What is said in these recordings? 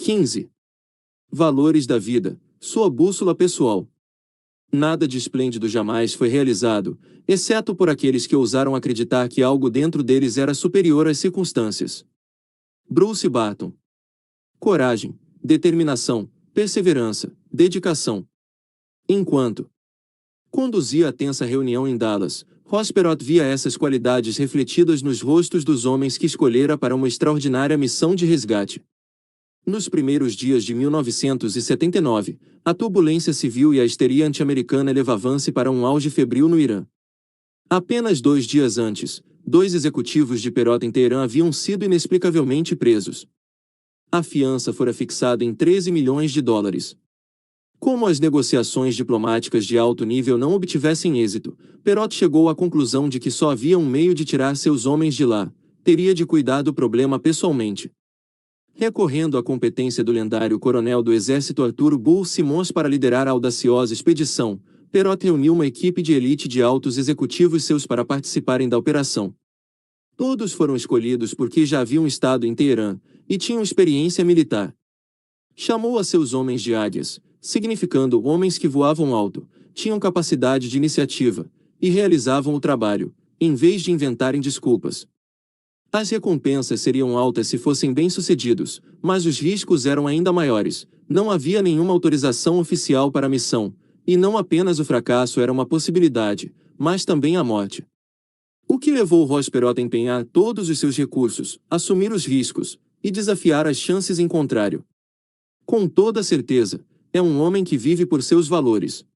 15. Valores da vida, sua bússola pessoal. Nada de esplêndido jamais foi realizado, exceto por aqueles que ousaram acreditar que algo dentro deles era superior às circunstâncias. Bruce Barton. Coragem, determinação, perseverança, dedicação. Enquanto conduzia a tensa reunião em Dallas, Ross Perot via essas qualidades refletidas nos rostos dos homens que escolhera para uma extraordinária missão de resgate. Nos primeiros dias de 1979, a turbulência civil e a histeria anti-americana elevavam-se para um auge febril no Irã. Apenas 2 dias antes, 2 executivos de Perot em Teherã haviam sido inexplicavelmente presos. A fiança fora fixada em 13 milhões de dólares. Como as negociações diplomáticas de alto nível não obtivessem êxito, Perot chegou à conclusão de que só havia um meio de tirar seus homens de lá: teria de cuidar do problema pessoalmente. Recorrendo à competência do lendário coronel do exército Arthur Bull Simmons para liderar a audaciosa expedição, Perot reuniu uma equipe de elite de altos executivos seus para participarem da operação. Todos foram escolhidos porque já haviam estado em Teherã e tinham experiência militar. Chamou a seus homens de águias, significando homens que voavam alto, tinham capacidade de iniciativa e realizavam o trabalho, em vez de inventarem desculpas. As recompensas seriam altas se fossem bem-sucedidos, mas os riscos eram ainda maiores. Não havia nenhuma autorização oficial para a missão, e não apenas o fracasso era uma possibilidade, mas também a morte. O que levou Ross Perot a empenhar todos os seus recursos, assumir os riscos e desafiar as chances em contrário? Com toda certeza, é um homem que vive por seus valores.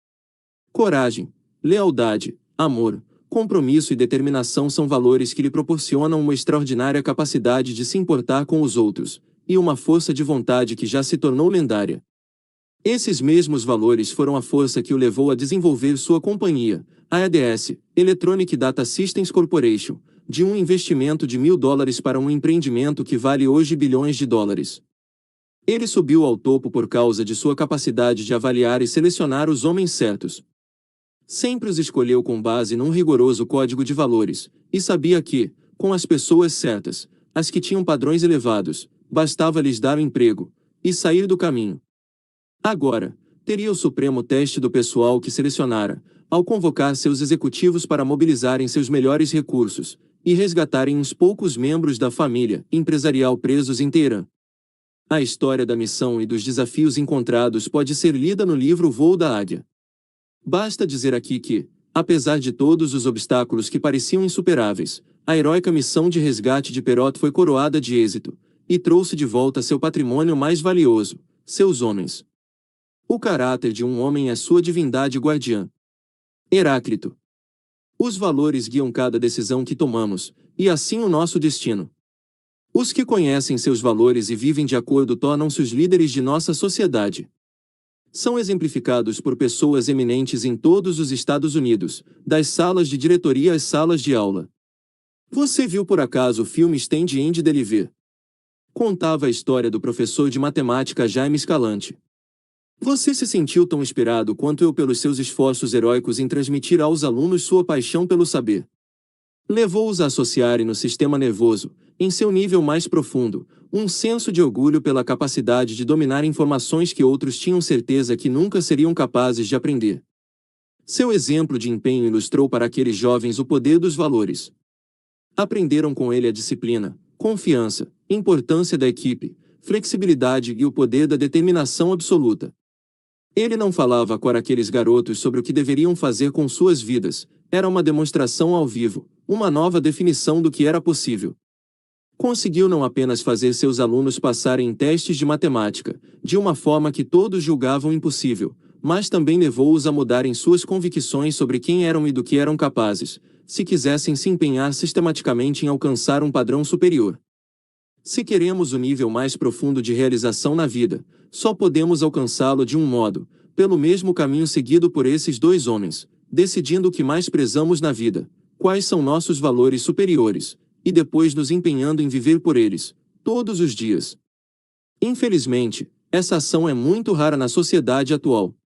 Coragem, lealdade, amor, compromisso e determinação são valores que lhe proporcionam uma extraordinária capacidade de se importar com os outros, e uma força de vontade que já se tornou lendária. Esses mesmos valores foram a força que o levou a desenvolver sua companhia, a EDS, Electronic Data Systems Corporation, de um investimento de $1.000 para um empreendimento que vale hoje bilhões de dólares. Ele subiu ao topo por causa de sua capacidade de avaliar e selecionar os homens certos. Sempre os escolheu com base num rigoroso código de valores, e sabia que, com as pessoas certas, as que tinham padrões elevados, bastava lhes dar o emprego e sair do caminho. Agora, teria o supremo teste do pessoal que selecionara, ao convocar seus executivos para mobilizarem seus melhores recursos e resgatarem uns poucos membros da família empresarial presos em Teherã. A história da missão e dos desafios encontrados pode ser lida no livro Voo da Águia. Basta dizer aqui que, apesar de todos os obstáculos que pareciam insuperáveis, a heróica missão de resgate de Perot foi coroada de êxito, e trouxe de volta seu patrimônio mais valioso, seus homens. O caráter de um homem é sua divindade guardiã. Heráclito. Os valores guiam cada decisão que tomamos, e assim o nosso destino. Os que conhecem seus valores e vivem de acordo tornam-se os líderes de nossa sociedade. São exemplificados por pessoas eminentes em todos os Estados Unidos, das salas de diretoria às salas de aula. Você viu por acaso o filme Stand and Deliver? Contava a história do professor de matemática Jaime Escalante. Você se sentiu tão inspirado quanto eu pelos seus esforços heróicos em transmitir aos alunos sua paixão pelo saber. Levou-os a associarem no sistema nervoso, em seu nível mais profundo, um senso de orgulho pela capacidade de dominar informações que outros tinham certeza que nunca seriam capazes de aprender. Seu exemplo de empenho ilustrou para aqueles jovens o poder dos valores. Aprenderam com ele a disciplina, confiança, importância da equipe, flexibilidade e o poder da determinação absoluta. Ele não falava para aqueles garotos sobre o que deveriam fazer com suas vidas, era uma demonstração ao vivo, uma nova definição do que era possível. Conseguiu não apenas fazer seus alunos passarem em testes de matemática, de uma forma que todos julgavam impossível, mas também levou-os a mudarem suas convicções sobre quem eram e do que eram capazes, se quisessem se empenhar sistematicamente em alcançar um padrão superior. Se queremos o nível mais profundo de realização na vida, só podemos alcançá-lo de um modo, pelo mesmo caminho seguido por esses dois homens, decidindo o que mais prezamos na vida, quais são nossos valores superiores, e depois nos empenhando em viver por eles, todos os dias. Infelizmente, essa ação é muito rara na sociedade atual.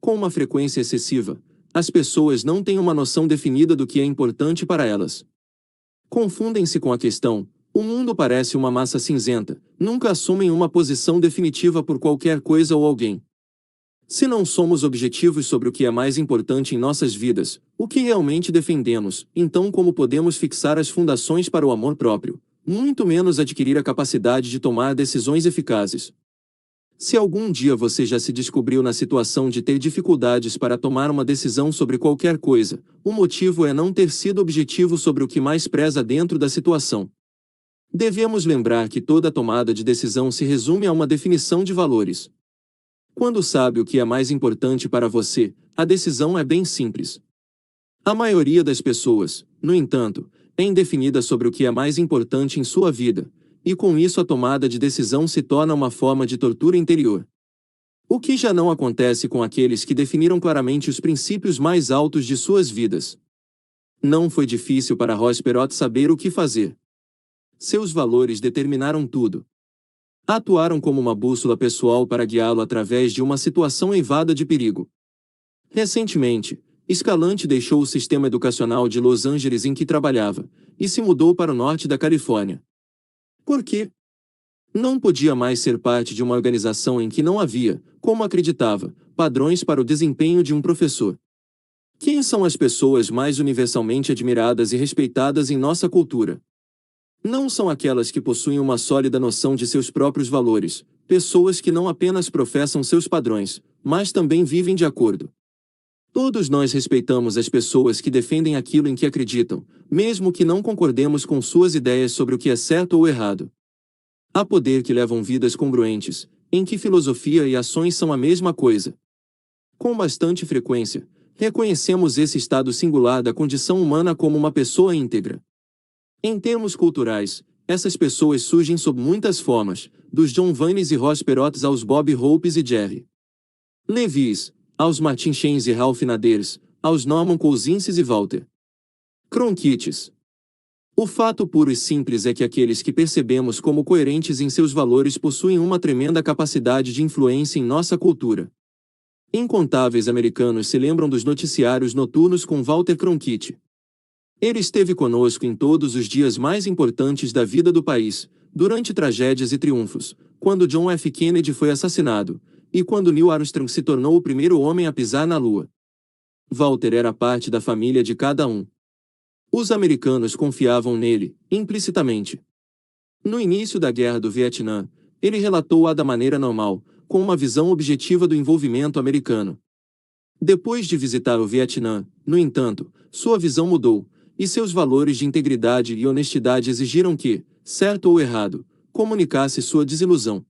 Com uma frequência excessiva, as pessoas não têm uma noção definida do que é importante para elas. Confundem-se com a questão: O mundo parece uma massa cinzenta, nunca assumem uma posição definitiva por qualquer coisa ou alguém. Se não somos objetivos sobre o que é mais importante em nossas vidas, o que realmente defendemos, então como podemos fixar as fundações para o amor próprio, muito menos adquirir a capacidade de tomar decisões eficazes? Se algum dia você já se descobriu na situação de ter dificuldades para tomar uma decisão sobre qualquer coisa, o motivo é não ter sido objetivo sobre o que mais preza dentro da situação. Devemos lembrar que toda tomada de decisão se resume a uma definição de valores. Quando sabe o que é mais importante para você, a decisão é bem simples. A maioria das pessoas, no entanto, é indefinida sobre o que é mais importante em sua vida, e com isso a tomada de decisão se torna uma forma de tortura interior. O que já não acontece com aqueles que definiram claramente os princípios mais altos de suas vidas. Não foi difícil para Ross Perot saber o que fazer. Seus valores determinaram tudo. Atuaram como uma bússola pessoal para guiá-lo através de uma situação eivada de perigo. Recentemente, Escalante deixou o sistema educacional de Los Angeles em que trabalhava, e se mudou para o norte da Califórnia. Por quê? Não podia mais ser parte de uma organização em que não havia, como acreditava, padrões para o desempenho de um professor. Quem são as pessoas mais universalmente admiradas e respeitadas em nossa cultura? Não são aquelas que possuem uma sólida noção de seus próprios valores, pessoas que não apenas professam seus padrões, mas também vivem de acordo. Todos nós respeitamos as pessoas que defendem aquilo em que acreditam, mesmo que não concordemos com suas ideias sobre o que é certo ou errado. Há poder que levam vidas congruentes, em que filosofia e ações são a mesma coisa. Com bastante frequência, reconhecemos esse estado singular da condição humana como uma pessoa íntegra. Em termos culturais, essas pessoas surgem sob muitas formas, dos John Waynes e Ross Perots aos Bob Hopes e Jerry Levis, aos Martin Sheen e Ralph Naders, aos Norman Cousins e Walter Cronkites. O fato puro e simples é que aqueles que percebemos como coerentes em seus valores possuem uma tremenda capacidade de influência em nossa cultura. Incontáveis americanos se lembram dos noticiários noturnos com Walter Cronkite. Ele esteve conosco em todos os dias mais importantes da vida do país, durante tragédias e triunfos, quando John F. Kennedy foi assassinado, e quando Neil Armstrong se tornou o primeiro homem a pisar na Lua. Walter era parte da família de cada um. Os americanos confiavam nele, implicitamente. No início da Guerra do Vietnã, ele relatou-a da maneira normal, com uma visão objetiva do envolvimento americano. Depois de visitar o Vietnã, no entanto, sua visão mudou, e seus valores de integridade e honestidade exigiram que, certo ou errado, comunicasse sua desilusão.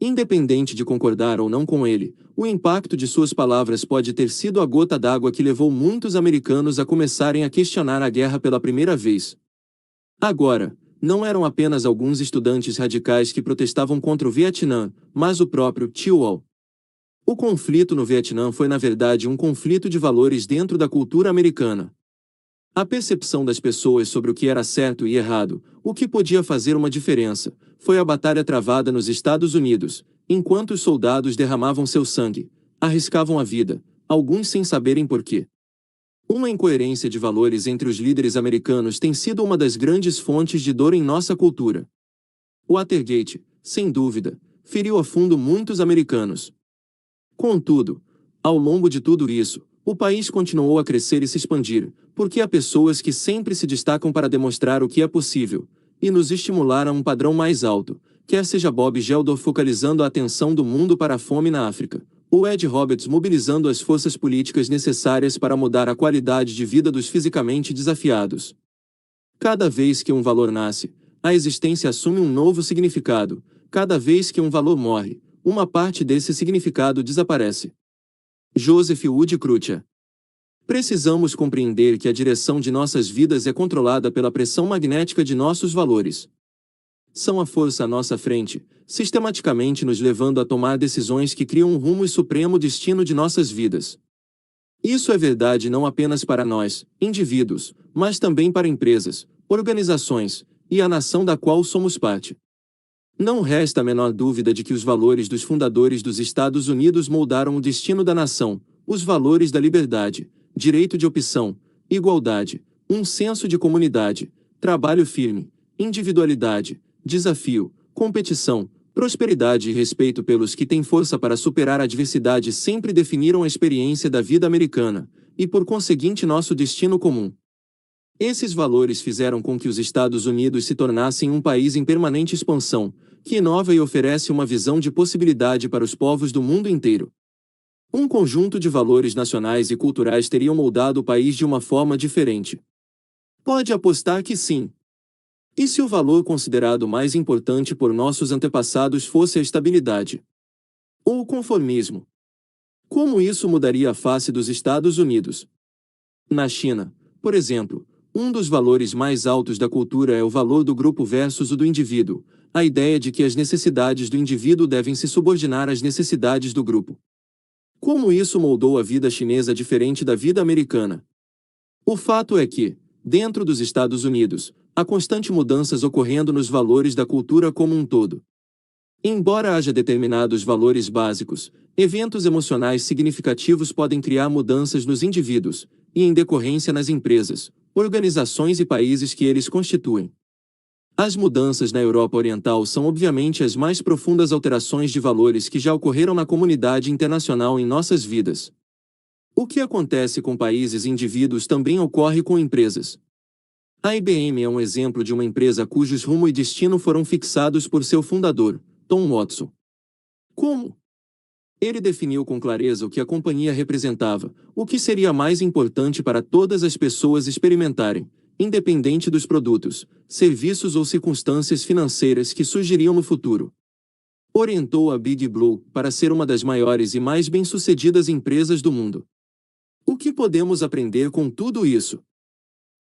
Independente de concordar ou não com ele, o impacto de suas palavras pode ter sido a gota d'água que levou muitos americanos a começarem a questionar a guerra pela primeira vez. Agora, não eram apenas alguns estudantes radicais que protestavam contra o Vietnã, mas o próprio Tio Wall. O conflito no Vietnã foi na verdade um conflito de valores dentro da cultura americana. A percepção das pessoas sobre o que era certo e errado, o que podia fazer uma diferença, foi a batalha travada nos Estados Unidos, enquanto os soldados derramavam seu sangue, arriscavam a vida, alguns sem saberem porquê. Uma incoerência de valores entre os líderes americanos tem sido uma das grandes fontes de dor em nossa cultura. O Watergate, sem dúvida, feriu a fundo muitos americanos. Contudo, ao longo de tudo isso, o país continuou a crescer e se expandir, porque há pessoas que sempre se destacam para demonstrar o que é possível, e nos estimular a um padrão mais alto, quer seja Bob Geldof focalizando a atenção do mundo para a fome na África, ou Ed Roberts mobilizando as forças políticas necessárias para mudar a qualidade de vida dos fisicamente desafiados. Cada vez que um valor nasce, a existência assume um novo significado, cada vez que um valor morre, uma parte desse significado desaparece. Joseph Wood Crutia. Precisamos compreender que a direção de nossas vidas é controlada pela pressão magnética de nossos valores. São a força à nossa frente, sistematicamente nos levando a tomar decisões que criam um rumo e supremo destino de nossas vidas. Isso é verdade não apenas para nós, indivíduos, mas também para empresas, organizações, e a nação da qual somos parte. Não resta a menor dúvida de que os valores dos fundadores dos Estados Unidos moldaram o destino da nação, os valores da liberdade, direito de opção, igualdade, um senso de comunidade, trabalho firme, individualidade, desafio, competição, prosperidade e respeito pelos que têm força para superar a adversidade sempre definiram a experiência da vida americana, e por conseguinte nosso destino comum. Esses valores fizeram com que os Estados Unidos se tornassem um país em permanente expansão, que inova e oferece uma visão de possibilidade para os povos do mundo inteiro. Um conjunto de valores nacionais e culturais teriam moldado o país de uma forma diferente. Pode apostar que sim. E se o valor considerado mais importante por nossos antepassados fosse a estabilidade? Ou o conformismo? Como isso mudaria a face dos Estados Unidos? Na China, por exemplo, um dos valores mais altos da cultura é o valor do grupo versus o do indivíduo, a ideia de que as necessidades do indivíduo devem se subordinar às necessidades do grupo. Como isso moldou a vida chinesa diferente da vida americana? O fato é que, dentro dos Estados Unidos, há constantes mudanças ocorrendo nos valores da cultura como um todo. Embora haja determinados valores básicos, eventos emocionais significativos podem criar mudanças nos indivíduos, e em decorrência nas empresas, organizações e países que eles constituem. As mudanças na Europa Oriental são obviamente as mais profundas alterações de valores que já ocorreram na comunidade internacional em nossas vidas. O que acontece com países e indivíduos também ocorre com empresas. A IBM é um exemplo de uma empresa cujos rumo e destino foram fixados por seu fundador, Tom Watson. Como? Ele definiu com clareza o que a companhia representava, o que seria mais importante para todas as pessoas experimentarem, independente dos produtos, serviços ou circunstâncias financeiras que surgiriam no futuro. Orientou a Big Blue para ser uma das maiores e mais bem-sucedidas empresas do mundo. O que podemos aprender com tudo isso?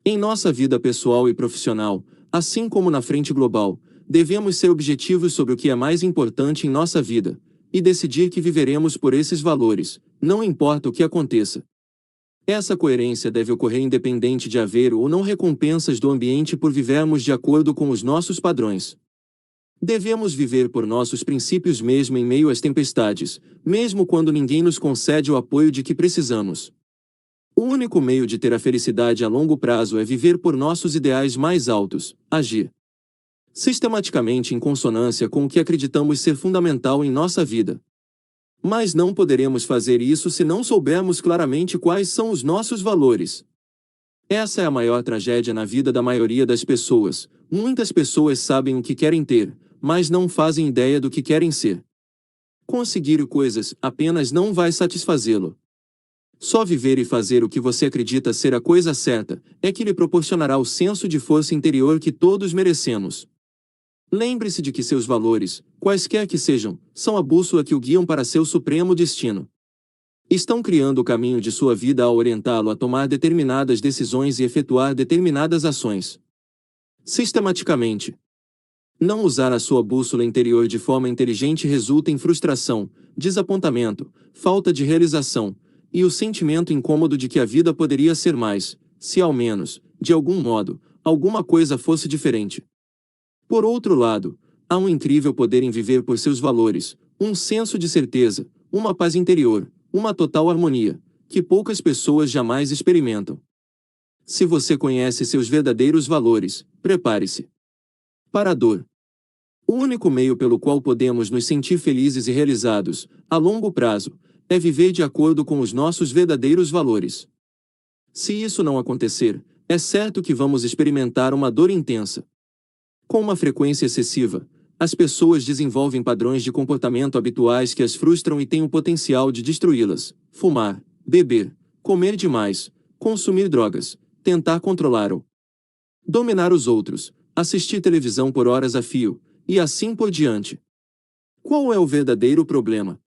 Em nossa vida pessoal e profissional, assim como na frente global, devemos ser objetivos sobre o que é mais importante em nossa vida, e decidir que viveremos por esses valores, não importa o que aconteça. Essa coerência deve ocorrer independente de haver ou não recompensas do ambiente por vivermos de acordo com os nossos padrões. Devemos viver por nossos princípios mesmo em meio às tempestades, mesmo quando ninguém nos concede o apoio de que precisamos. O único meio de ter a felicidade a longo prazo é viver por nossos ideais mais altos, agir sistematicamente em consonância com o que acreditamos ser fundamental em nossa vida. Mas não poderemos fazer isso se não soubermos claramente quais são os nossos valores. Essa é a maior tragédia na vida da maioria das pessoas. Muitas pessoas sabem o que querem ter, mas não fazem ideia do que querem ser. Conseguir coisas apenas não vai satisfazê-lo. Só viver e fazer o que você acredita ser a coisa certa é que lhe proporcionará o senso de força interior que todos merecemos. Lembre-se de que seus valores, quaisquer que sejam, são a bússola que o guiam para seu supremo destino. Estão criando o caminho de sua vida ao orientá-lo a tomar determinadas decisões e efetuar determinadas ações. Sistematicamente. Não usar a sua bússola interior de forma inteligente resulta em frustração, desapontamento, falta de realização, e o sentimento incômodo de que a vida poderia ser mais, se ao menos, de algum modo, alguma coisa fosse diferente. Por outro lado, há um incrível poder em viver por seus valores, um senso de certeza, uma paz interior, uma total harmonia, que poucas pessoas jamais experimentam. Se você conhece seus verdadeiros valores, prepare-se para a dor. O único meio pelo qual podemos nos sentir felizes e realizados, a longo prazo, é viver de acordo com os nossos verdadeiros valores. Se isso não acontecer, é certo que vamos experimentar uma dor intensa. Com uma frequência excessiva, as pessoas desenvolvem padrões de comportamento habituais que as frustram e têm o potencial de destruí-las: fumar, beber, comer demais, consumir drogas, tentar controlar ou dominar os outros, assistir televisão por horas a fio, e assim por diante. Qual é o verdadeiro problema?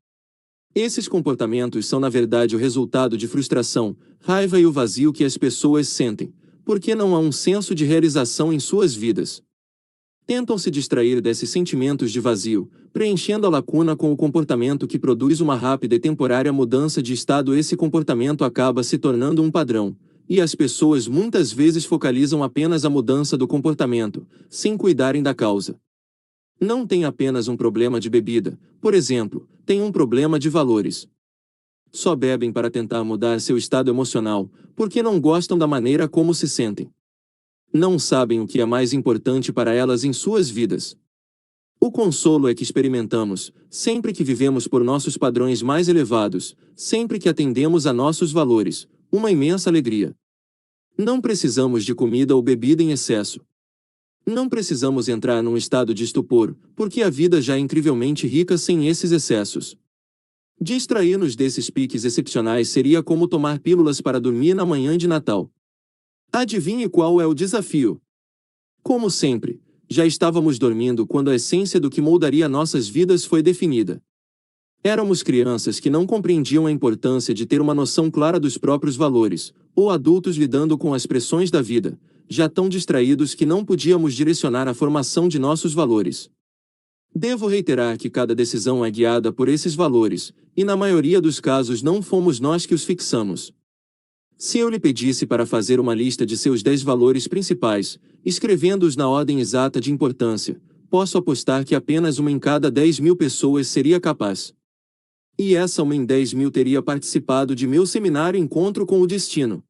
Esses comportamentos são na verdade o resultado de frustração, raiva e o vazio que as pessoas sentem, porque não há um senso de realização em suas vidas. Tentam se distrair desses sentimentos de vazio, preenchendo a lacuna com o comportamento que produz uma rápida e temporária mudança de estado. Esse comportamento acaba se tornando um padrão, e as pessoas muitas vezes focalizam apenas a mudança do comportamento, sem cuidarem da causa. Não tem apenas um problema de bebida, por exemplo, tem um problema de valores. Só bebem para tentar mudar seu estado emocional, porque não gostam da maneira como se sentem. Não sabem o que é mais importante para elas em suas vidas. O consolo é que experimentamos, sempre que vivemos por nossos padrões mais elevados, sempre que atendemos a nossos valores, uma imensa alegria. Não precisamos de comida ou bebida em excesso. Não precisamos entrar num estado de estupor, porque a vida já é incrivelmente rica sem esses excessos. Distrair-nos desses piques excepcionais seria como tomar pílulas para dormir na manhã de Natal. Adivinhe qual é o desafio? Como sempre, já estávamos dormindo quando a essência do que moldaria nossas vidas foi definida. Éramos crianças que não compreendiam a importância de ter uma noção clara dos próprios valores, ou adultos lidando com as pressões da vida, já tão distraídos que não podíamos direcionar a formação de nossos valores. Devo reiterar que cada decisão é guiada por esses valores, e na maioria dos casos não fomos nós que os fixamos. Se eu lhe pedisse para fazer uma lista de seus 10 valores principais, escrevendo-os na ordem exata de importância, posso apostar que apenas uma em cada 10.000 pessoas seria capaz. E essa uma em 10.000 teria participado de meu seminário Encontro com o Destino.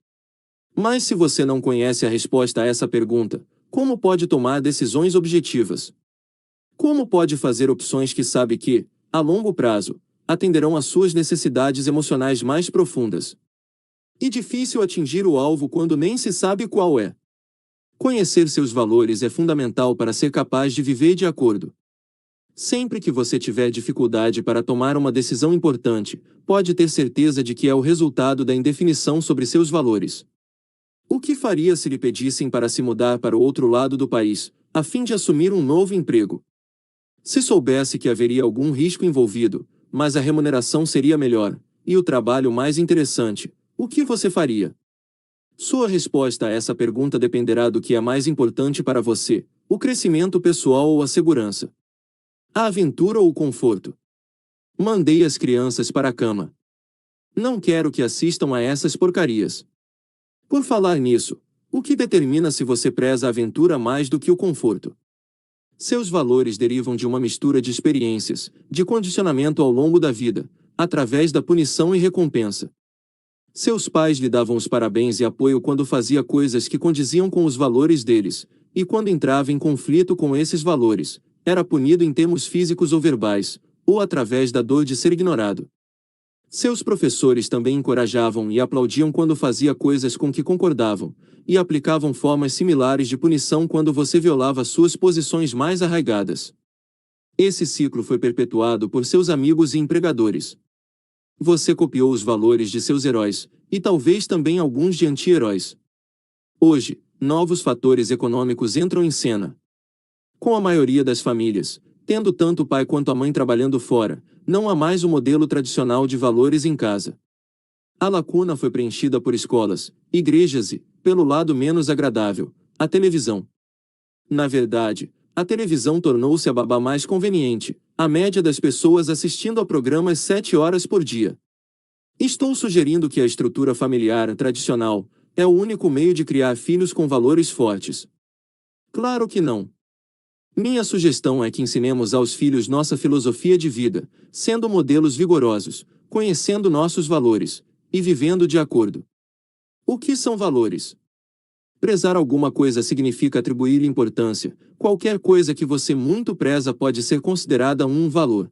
Mas se você não conhece a resposta a essa pergunta, como pode tomar decisões objetivas? Como pode fazer opções que sabe que, a longo prazo, atenderão às suas necessidades emocionais mais profundas? E difícil atingir o alvo quando nem se sabe qual é. Conhecer seus valores é fundamental para ser capaz de viver de acordo. Sempre que você tiver dificuldade para tomar uma decisão importante, pode ter certeza de que é o resultado da indefinição sobre seus valores. O que faria se lhe pedissem para se mudar para o outro lado do país, a fim de assumir um novo emprego? Se soubesse que haveria algum risco envolvido, mas a remuneração seria melhor, e o trabalho mais interessante, o que você faria? Sua resposta a essa pergunta dependerá do que é mais importante para você, o crescimento pessoal ou a segurança. A aventura ou o conforto? Mandei as crianças para a cama. Não quero que assistam a essas porcarias. Por falar nisso, o que determina se você preza a aventura mais do que o conforto? Seus valores derivam de uma mistura de experiências, de condicionamento ao longo da vida, através da punição e recompensa. Seus pais lhe davam os parabéns e apoio quando fazia coisas que condiziam com os valores deles, e quando entrava em conflito com esses valores, era punido em termos físicos ou verbais, ou através da dor de ser ignorado. Seus professores também encorajavam e aplaudiam quando fazia coisas com que concordavam, e aplicavam formas similares de punição quando você violava suas posições mais arraigadas. Esse ciclo foi perpetuado por seus amigos e empregadores. Você copiou os valores de seus heróis, e talvez também alguns de anti-heróis. Hoje, novos fatores econômicos entram em cena. Com a maioria das famílias, tendo tanto o pai quanto a mãe trabalhando fora, não há mais o modelo tradicional de valores em casa. A lacuna foi preenchida por escolas, igrejas e, pelo lado menos agradável, a televisão. Na verdade, a televisão tornou-se a babá mais conveniente, a média das pessoas assistindo a programas 7 horas por dia. Estou sugerindo que a estrutura familiar tradicional é o único meio de criar filhos com valores fortes. Claro que não. Minha sugestão é que ensinemos aos filhos nossa filosofia de vida, sendo modelos vigorosos, conhecendo nossos valores, e vivendo de acordo. O que são valores? Prezar alguma coisa significa atribuir importância. Qualquer coisa que você muito preza pode ser considerada um valor.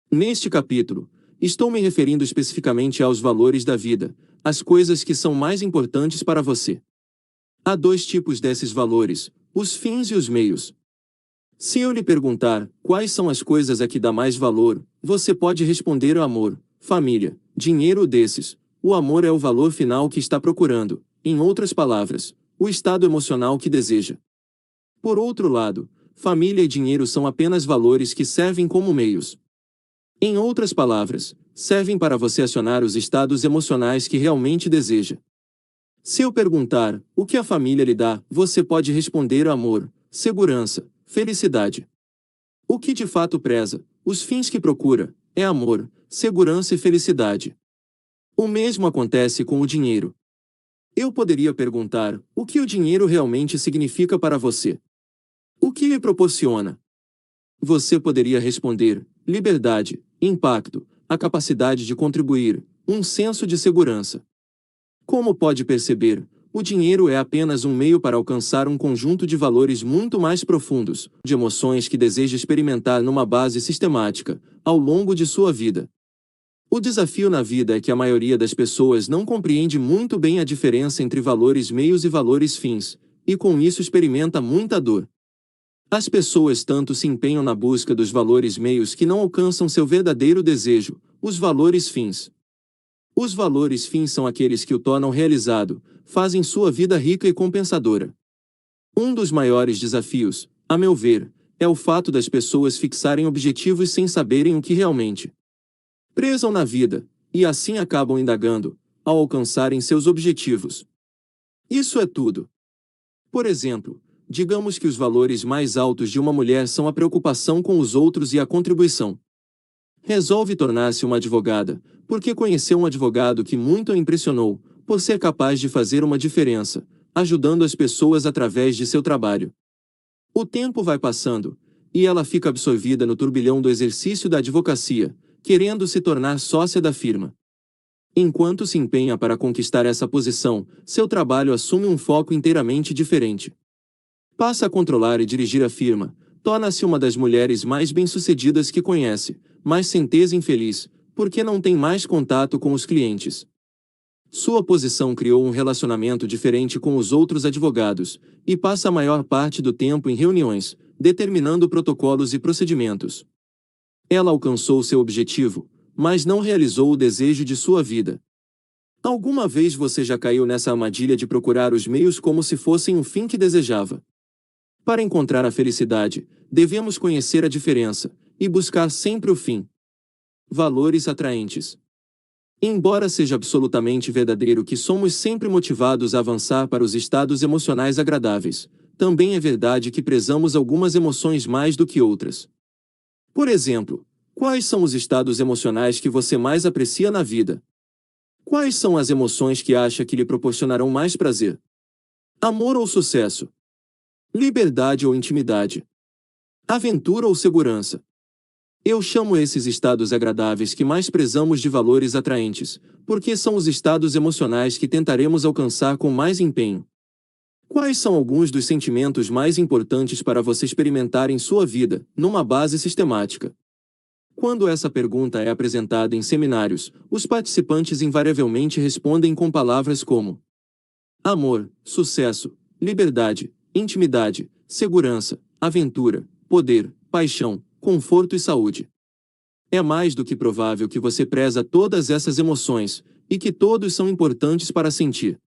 Neste capítulo, estou me referindo especificamente aos valores da vida, as coisas que são mais importantes para você. Há 2 tipos desses valores, os fins e os meios. Se eu lhe perguntar quais são as coisas a que dá mais valor, você pode responder amor, família, dinheiro desses. O amor é o valor final que está procurando, em outras palavras, o estado emocional que deseja. Por outro lado, família e dinheiro são apenas valores que servem como meios. Em outras palavras, servem para você acionar os estados emocionais que realmente deseja. Se eu perguntar o que a família lhe dá, você pode responder amor, segurança, felicidade. O que de fato preza, os fins que procura, é amor, segurança e felicidade. O mesmo acontece com o dinheiro. Eu poderia perguntar, o que o dinheiro realmente significa para você? O que lhe proporciona? Você poderia responder, liberdade, impacto, a capacidade de contribuir, um senso de segurança. Como pode perceber, O dinheiro é apenas um meio para alcançar um conjunto de valores muito mais profundos, de emoções que deseja experimentar numa base sistemática, ao longo de sua vida. O desafio na vida é que a maioria das pessoas não compreende muito bem a diferença entre valores meios e valores fins, e com isso experimenta muita dor. As pessoas tanto se empenham na busca dos valores meios que não alcançam seu verdadeiro desejo, os valores fins. Os valores fins são aqueles que o tornam realizado, fazem sua vida rica e compensadora. Um dos maiores desafios, a meu ver, é o fato das pessoas fixarem objetivos sem saberem o que realmente prezam na vida, e assim acabam indagando, ao alcançarem seus objetivos. Isso é tudo. Por exemplo, digamos que os valores mais altos de uma mulher são a preocupação com os outros e a contribuição. Resolve tornar-se uma advogada, porque conheceu um advogado que muito a impressionou, por ser capaz de fazer uma diferença, ajudando as pessoas através de seu trabalho. O tempo vai passando, e ela fica absorvida no turbilhão do exercício da advocacia, querendo se tornar sócia da firma. Enquanto se empenha para conquistar essa posição, seu trabalho assume um foco inteiramente diferente. Passa a controlar e dirigir a firma, torna-se uma das mulheres mais bem-sucedidas que conhece, mas centesa infeliz, porque não tem mais contato com os clientes. Sua posição criou um relacionamento diferente com os outros advogados, e passa a maior parte do tempo em reuniões, determinando protocolos e procedimentos. Ela alcançou seu objetivo, mas não realizou o desejo de sua vida. Alguma vez você já caiu nessa armadilha de procurar os meios como se fossem o fim que desejava? Para encontrar a felicidade, devemos conhecer a diferença, e buscar sempre o fim. Valores atraentes. Embora seja absolutamente verdadeiro que somos sempre motivados a avançar para os estados emocionais agradáveis, também é verdade que prezamos algumas emoções mais do que outras. Por exemplo, quais são os estados emocionais que você mais aprecia na vida? Quais são as emoções que acha que lhe proporcionarão mais prazer? Amor ou sucesso? Liberdade ou intimidade? Aventura ou segurança? Eu chamo esses estados agradáveis que mais prezamos de valores atraentes, porque são os estados emocionais que tentaremos alcançar com mais empenho. Quais são alguns dos sentimentos mais importantes para você experimentar em sua vida, numa base sistemática? Quando essa pergunta é apresentada em seminários, os participantes invariavelmente respondem com palavras como amor, sucesso, liberdade, intimidade, segurança, aventura, poder, paixão, conforto e saúde. É mais do que provável que você preza todas essas emoções, e que todos são importantes para sentir.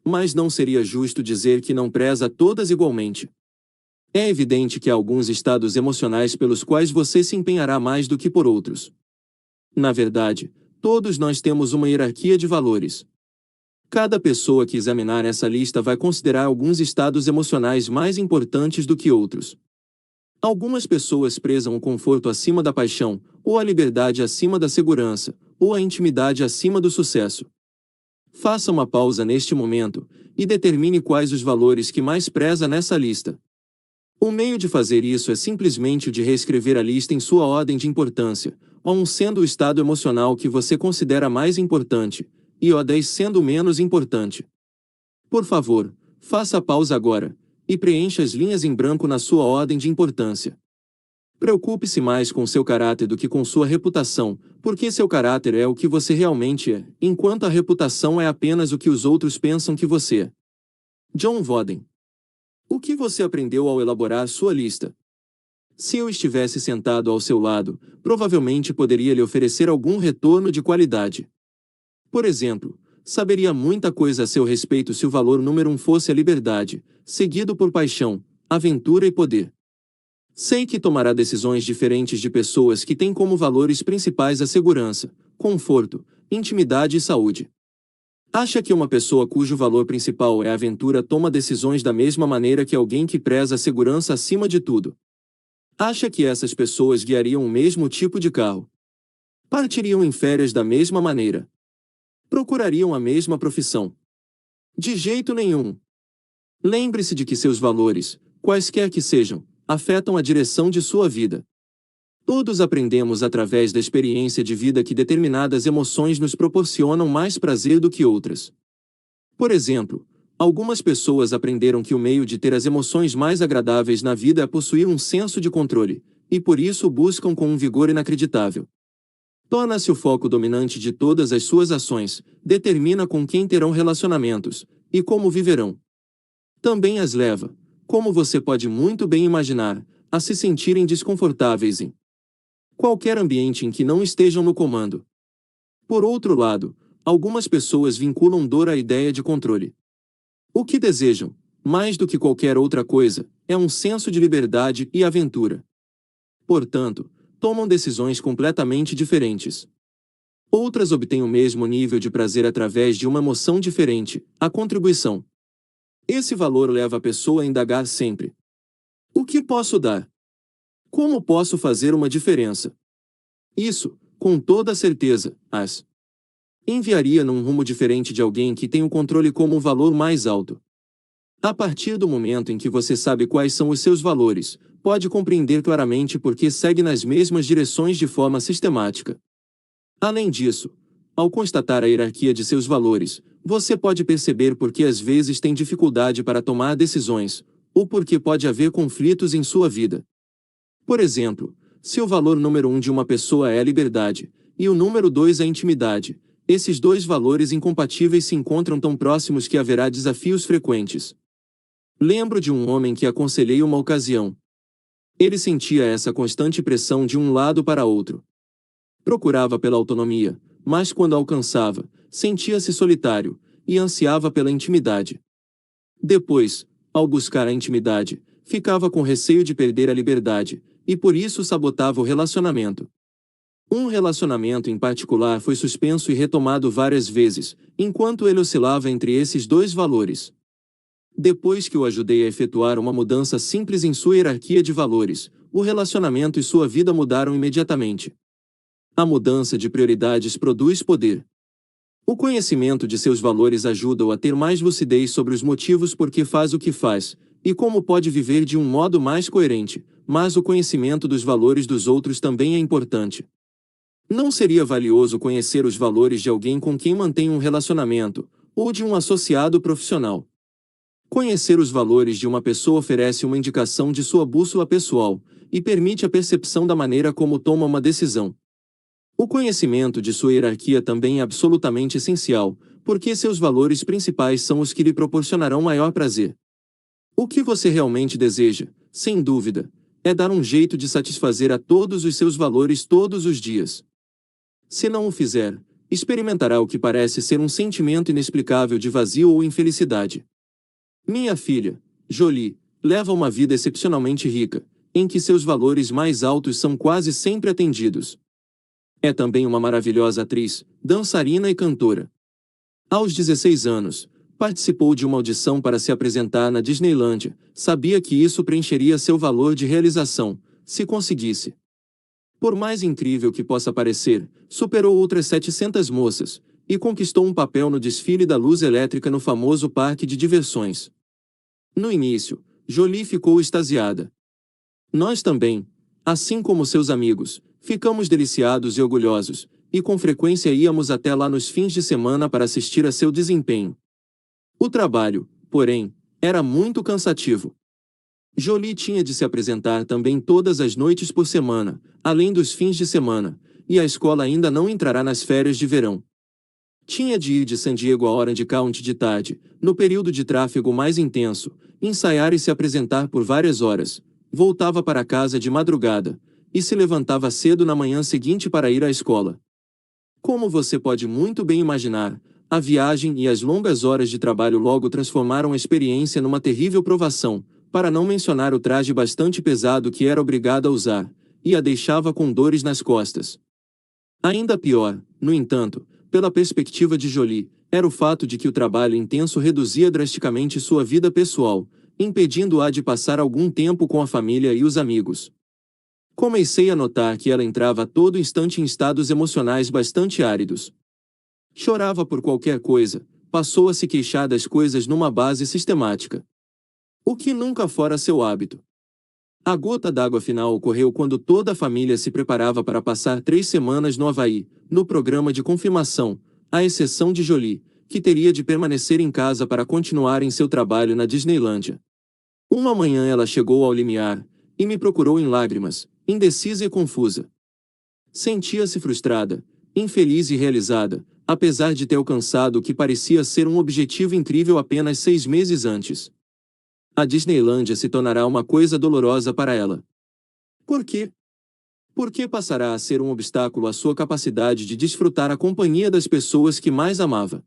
Mas não seria justo dizer que não preza todas igualmente. É evidente que há alguns estados emocionais pelos quais você se empenhará mais do que por outros. Na verdade, todos nós temos uma hierarquia de valores. Cada pessoa que examinar essa lista vai considerar alguns estados emocionais mais importantes do que outros. Algumas pessoas prezam o conforto acima da paixão, ou a liberdade acima da segurança, ou a intimidade acima do sucesso. Faça uma pausa neste momento, e determine quais os valores que mais preza nessa lista. O meio de fazer isso é simplesmente o de reescrever a lista em sua ordem de importância, O1 sendo o estado emocional que você considera mais importante, e O10 sendo o menos importante. Por favor, faça a pausa agora, e preencha as linhas em branco na sua ordem de importância. Preocupe-se mais com seu caráter do que com sua reputação, porque seu caráter é o que você realmente é, enquanto a reputação é apenas o que os outros pensam que você é. John Wooden. O que você aprendeu ao elaborar sua lista? Se eu estivesse sentado ao seu lado, provavelmente poderia lhe oferecer algum retorno de qualidade. Por exemplo, saberia muita coisa a seu respeito se o valor número 1 fosse a liberdade, seguido por paixão, aventura e poder. Sei que tomará decisões diferentes de pessoas que têm como valores principais a segurança, conforto, intimidade e saúde. Acha que uma pessoa cujo valor principal é a aventura toma decisões da mesma maneira que alguém que preza a segurança acima de tudo? Acha que essas pessoas guiariam o mesmo tipo de carro? Partiriam em férias da mesma maneira? Procurariam a mesma profissão? De jeito nenhum. Lembre-se de que seus valores, quaisquer que sejam, afetam a direção de sua vida. Todos aprendemos através da experiência de vida que determinadas emoções nos proporcionam mais prazer do que outras. Por exemplo, Algumas pessoas aprenderam que o meio de ter as emoções mais agradáveis na vida é possuir um senso de controle, e por isso o buscam com um vigor inacreditável. Torna-se o foco dominante de todas as suas ações, determina com quem terão relacionamentos, e como viverão. Também as leva, como você pode muito bem imaginar, a se sentirem desconfortáveis em qualquer ambiente em que não estejam no comando. Por outro lado, algumas pessoas vinculam dor à ideia de controle. O que desejam, mais do que qualquer outra coisa, é um senso de liberdade e aventura. Portanto, tomam decisões completamente diferentes. Outras obtêm o mesmo nível de prazer através de uma emoção diferente, a contribuição. Esse valor leva a pessoa a indagar sempre: o que posso dar? Como posso fazer uma diferença? Isso, com toda certeza, as enviaria num rumo diferente de alguém que tem o controle como um valor mais alto. A partir do momento em que você sabe quais são os seus valores, pode compreender claramente por que segue nas mesmas direções de forma sistemática. Além disso, ao constatar a hierarquia de seus valores, você pode perceber por que às vezes tem dificuldade para tomar decisões, ou por que pode haver conflitos em sua vida. Por exemplo, se o valor número 1 de uma pessoa é a liberdade, e o número 2 a intimidade, esses dois valores incompatíveis se encontram tão próximos que haverá desafios frequentes. Lembro de um homem que aconselhei uma ocasião. Ele sentia essa constante pressão de um lado para outro. Procurava pela autonomia, mas quando a alcançava, sentia-se solitário, e ansiava pela intimidade. Depois, ao buscar a intimidade, ficava com receio de perder a liberdade, e por isso sabotava o relacionamento. Um relacionamento em particular foi suspenso e retomado várias vezes, enquanto ele oscilava entre esses dois valores. Depois que o ajudei a efetuar uma mudança simples em sua hierarquia de valores, o relacionamento e sua vida mudaram imediatamente. A mudança de prioridades produz poder. O conhecimento de seus valores ajuda-o a ter mais lucidez sobre os motivos por que faz o que faz, e como pode viver de um modo mais coerente, mas o conhecimento dos valores dos outros também é importante. Não seria valioso conhecer os valores de alguém com quem mantém um relacionamento, ou de um associado profissional? Conhecer os valores de uma pessoa oferece uma indicação de sua bússola pessoal, e permite a percepção da maneira como toma uma decisão. O conhecimento de sua hierarquia também é absolutamente essencial, porque seus valores principais são os que lhe proporcionarão maior prazer. O que você realmente deseja, sem dúvida, é dar um jeito de satisfazer a todos os seus valores todos os dias. Se não o fizer, experimentará o que parece ser um sentimento inexplicável de vazio ou infelicidade. Minha filha, Jolie, leva uma vida excepcionalmente rica, em que seus valores mais altos são quase sempre atendidos. É também uma maravilhosa atriz, dançarina e cantora. Aos 16 anos, participou de uma audição para se apresentar na Disneylândia, sabia que isso preencheria seu valor de realização, se conseguisse. Por mais incrível que possa parecer, superou outras 700 moças, e conquistou um papel no desfile da luz elétrica no famoso parque de diversões. No início, Jolie ficou extasiada. Nós também, assim como seus amigos, ficamos deliciados e orgulhosos, e com frequência íamos até lá nos fins de semana para assistir a seu desempenho. O trabalho, porém, era muito cansativo. Jolie tinha de se apresentar também todas as noites por semana, além dos fins de semana, e a escola ainda não entrará nas férias de verão. Tinha de ir de San Diego a Orange County de tarde, no período de tráfego mais intenso, ensaiar e se apresentar por várias horas, voltava para casa de madrugada, e se levantava cedo na manhã seguinte para ir à escola. Como você pode muito bem imaginar, a viagem e as longas horas de trabalho logo transformaram a experiência numa terrível provação, para não mencionar o traje bastante pesado que era obrigada a usar, e a deixava com dores nas costas. Ainda pior, no entanto, pela perspectiva de Jolie, era o fato de que o trabalho intenso reduzia drasticamente sua vida pessoal, impedindo-a de passar algum tempo com a família e os amigos. Comecei a notar que ela entrava a todo instante em estados emocionais bastante áridos. Chorava por qualquer coisa, passou a se queixar das coisas numa base sistemática. O que nunca fora seu hábito. A gota d'água final ocorreu quando toda a família se preparava para passar 3 semanas no Havaí, no programa de confirmação, à exceção de Jolie, que teria de permanecer em casa para continuar em seu trabalho na Disneylândia. Uma manhã ela chegou ao limiar, e me procurou em lágrimas, indecisa e confusa. Sentia-se frustrada, infeliz e realizada, apesar de ter alcançado o que parecia ser um objetivo incrível apenas 6 meses antes. A Disneylândia se tornará uma coisa dolorosa para ela. Por quê? Porque passará a ser um obstáculo à sua capacidade de desfrutar a companhia das pessoas que mais amava.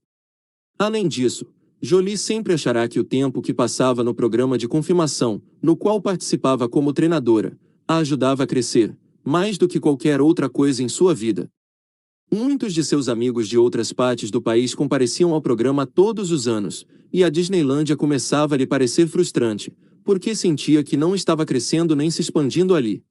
Além disso, Jolie sempre achará que o tempo que passava no programa de confirmação, no qual participava como treinadora, a ajudava a crescer, mais do que qualquer outra coisa em sua vida. Muitos de seus amigos de outras partes do país compareciam ao programa todos os anos, e a Disneylândia começava a lhe parecer frustrante, porque sentia que não estava crescendo nem se expandindo ali.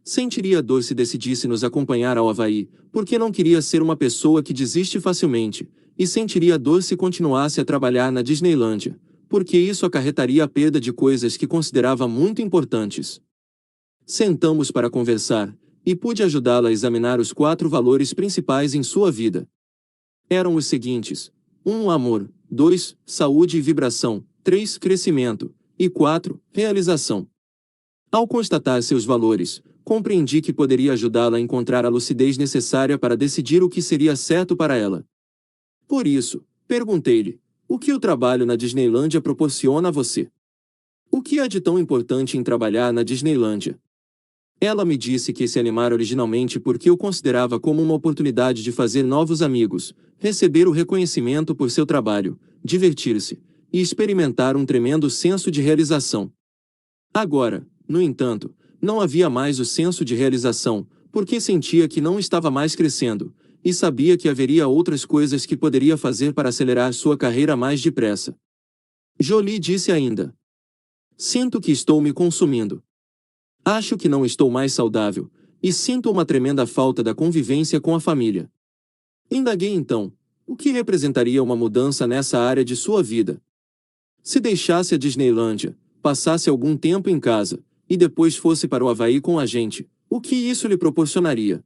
Sentiria dor se decidisse nos acompanhar ao Havaí, porque não queria ser uma pessoa que desiste facilmente, e sentiria dor se continuasse a trabalhar na Disneylândia, porque isso acarretaria a perda de coisas que considerava muito importantes. Sentamos para conversar, e pude ajudá-la a examinar os 4 valores principais em sua vida. Eram os seguintes: 1. Amor, 2. Saúde e vibração, 3. Crescimento, e 4. Realização. Ao constatar seus valores, compreendi que poderia ajudá-la a encontrar a lucidez necessária para decidir o que seria certo para ela. Por isso, perguntei-lhe: o que o trabalho na Disneylândia proporciona a você? O que há de tão importante em trabalhar na Disneylândia? Ela me disse que se animara originalmente porque o considerava como uma oportunidade de fazer novos amigos, receber o reconhecimento por seu trabalho, divertir-se e experimentar um tremendo senso de realização. Agora, no entanto, não havia mais o senso de realização, porque sentia que não estava mais crescendo, e sabia que haveria outras coisas que poderia fazer para acelerar sua carreira mais depressa. Jolie disse ainda: sinto que estou me consumindo. Acho que não estou mais saudável, e sinto uma tremenda falta da convivência com a família. Indaguei então: o que representaria uma mudança nessa área de sua vida? Se deixasse a Disneylândia, passasse algum tempo em casa, e depois fosse para o Havaí com a gente, o que isso lhe proporcionaria?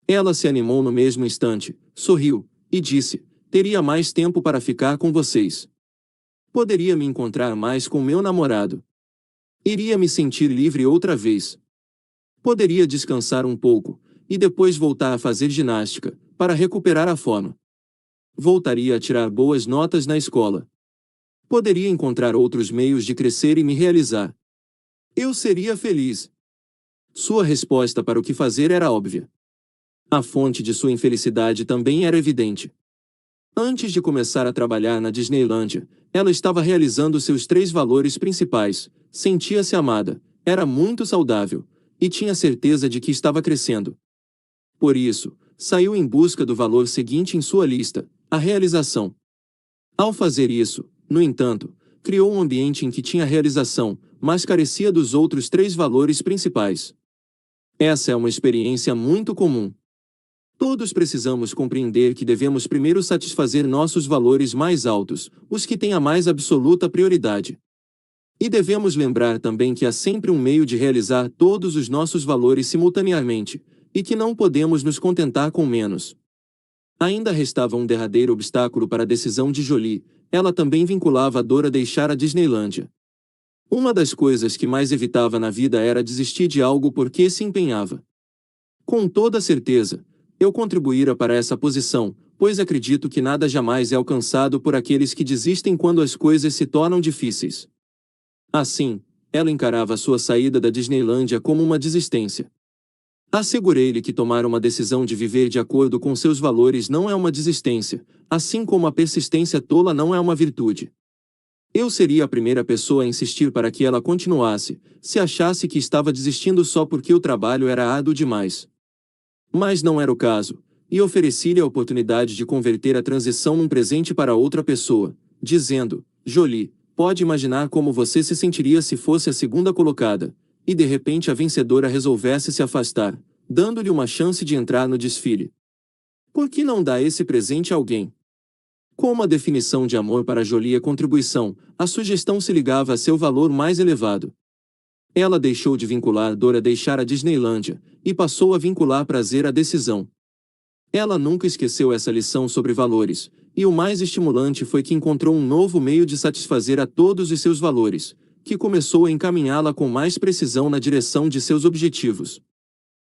Ela se animou no mesmo instante, sorriu, e disse: teria mais tempo para ficar com vocês. Poderia me encontrar mais com meu namorado. Iria me sentir livre outra vez. Poderia descansar um pouco, e depois voltar a fazer ginástica, para recuperar a forma. Voltaria a tirar boas notas na escola. Poderia encontrar outros meios de crescer e me realizar. Eu seria feliz. Sua resposta para o que fazer era óbvia. A fonte de sua infelicidade também era evidente. Antes de começar a trabalhar na Disneylândia, ela estava realizando seus 3 valores principais: sentia-se amada, era muito saudável, e tinha certeza de que estava crescendo. Por isso, saiu em busca do valor seguinte em sua lista: a realização. Ao fazer isso, no entanto, criou um ambiente em que tinha realização, mas carecia dos outros 3 valores principais. Essa é uma experiência muito comum. Todos precisamos compreender que devemos primeiro satisfazer nossos valores mais altos, os que têm a mais absoluta prioridade. E devemos lembrar também que há sempre um meio de realizar todos os nossos valores simultaneamente, e que não podemos nos contentar com menos. Ainda restava um derradeiro obstáculo para a decisão de Jolie: ela também vinculava a dor a deixar a Disneylândia. Uma das coisas que mais evitava na vida era desistir de algo porque se empenhava. Com toda certeza, eu contribuíra para essa posição, pois acredito que nada jamais é alcançado por aqueles que desistem quando as coisas se tornam difíceis. Assim, ela encarava sua saída da Disneylândia como uma desistência. Assegurei-lhe que tomar uma decisão de viver de acordo com seus valores não é uma desistência, assim como a persistência tola não é uma virtude. Eu seria a primeira pessoa a insistir para que ela continuasse, se achasse que estava desistindo só porque o trabalho era árduo demais. Mas não era o caso, e ofereci-lhe a oportunidade de converter a transição num presente para outra pessoa, dizendo: Jolie, pode imaginar como você se sentiria se fosse a segunda colocada, e de repente a vencedora resolvesse se afastar, dando-lhe uma chance de entrar no desfile. Por que não dá esse presente a alguém? Como a definição de amor para Jolie é contribuição, a sugestão se ligava a seu valor mais elevado. Ela deixou de vincular dor a deixar a Disneylândia, e passou a vincular prazer à decisão. Ela nunca esqueceu essa lição sobre valores, e o mais estimulante foi que encontrou um novo meio de satisfazer a todos os seus valores, que começou a encaminhá-la com mais precisão na direção de seus objetivos.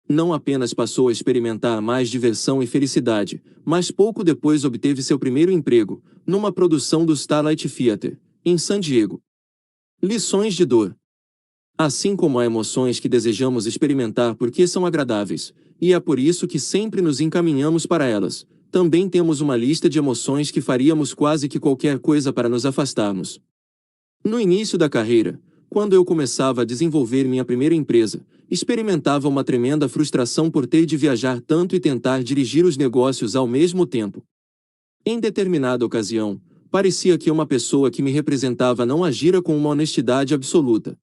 Não apenas passou a experimentar mais diversão e felicidade, mas pouco depois obteve seu primeiro emprego, numa produção do Starlight Theater, em San Diego. Lições de dor. Assim como há emoções que desejamos experimentar porque são agradáveis, e é por isso que sempre nos encaminhamos para elas, também temos uma lista de emoções que faríamos quase que qualquer coisa para nos afastarmos. No início da carreira, quando eu começava a desenvolver minha primeira empresa, experimentava uma tremenda frustração por ter de viajar tanto e tentar dirigir os negócios ao mesmo tempo. Em determinada ocasião, parecia que uma pessoa que me representava não agira com uma honestidade absoluta.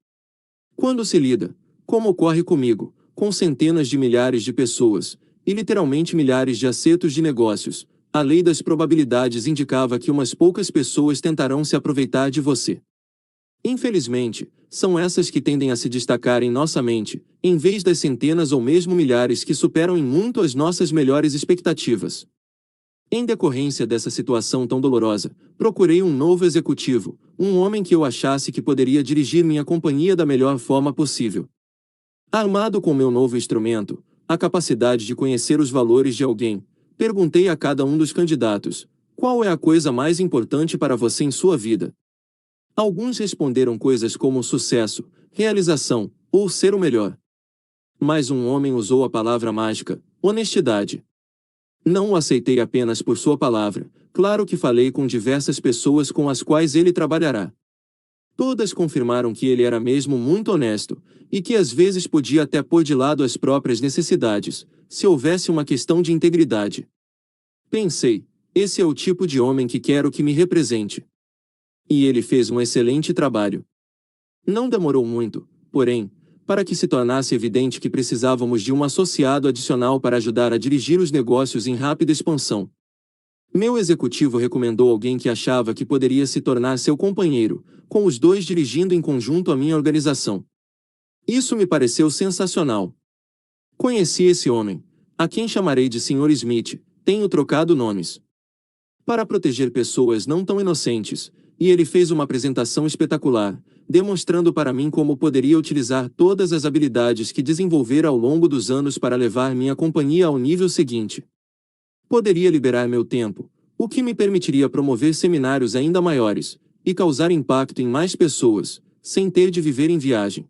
Quando se lida, como ocorre comigo, com centenas de milhares de pessoas, e literalmente milhares de acertos de negócios, a lei das probabilidades indicava que umas poucas pessoas tentarão se aproveitar de você. Infelizmente, são essas que tendem a se destacar em nossa mente, em vez das centenas ou mesmo milhares que superam em muito as nossas melhores expectativas. Em decorrência dessa situação tão dolorosa, procurei um novo executivo, um homem que eu achasse que poderia dirigir minha companhia da melhor forma possível. Armado com meu novo instrumento, a capacidade de conhecer os valores de alguém, perguntei a cada um dos candidatos: qual é a coisa mais importante para você em sua vida? Alguns responderam coisas como sucesso, realização, ou ser o melhor. Mas um homem usou a palavra mágica: honestidade. Não o aceitei apenas por sua palavra, claro que falei com diversas pessoas com as quais ele trabalhará. Todas confirmaram que ele era mesmo muito honesto, e que às vezes podia até pôr de lado as próprias necessidades, se houvesse uma questão de integridade. Pensei, esse é o tipo de homem que quero que me represente. E ele fez um excelente trabalho. Não demorou muito, porém, para que se tornasse evidente que precisávamos de um associado adicional para ajudar a dirigir os negócios em rápida expansão. Meu executivo recomendou alguém que achava que poderia se tornar seu companheiro, com os dois dirigindo em conjunto a minha organização. Isso me pareceu sensacional. Conheci esse homem, a quem chamarei de Sr. Smith, tenho trocado nomes. Para proteger pessoas não tão inocentes, e ele fez uma apresentação espetacular, demonstrando para mim como poderia utilizar todas as habilidades que desenvolvera ao longo dos anos para levar minha companhia ao nível seguinte. Poderia liberar meu tempo, o que me permitiria promover seminários ainda maiores, e causar impacto em mais pessoas, sem ter de viver em viagem.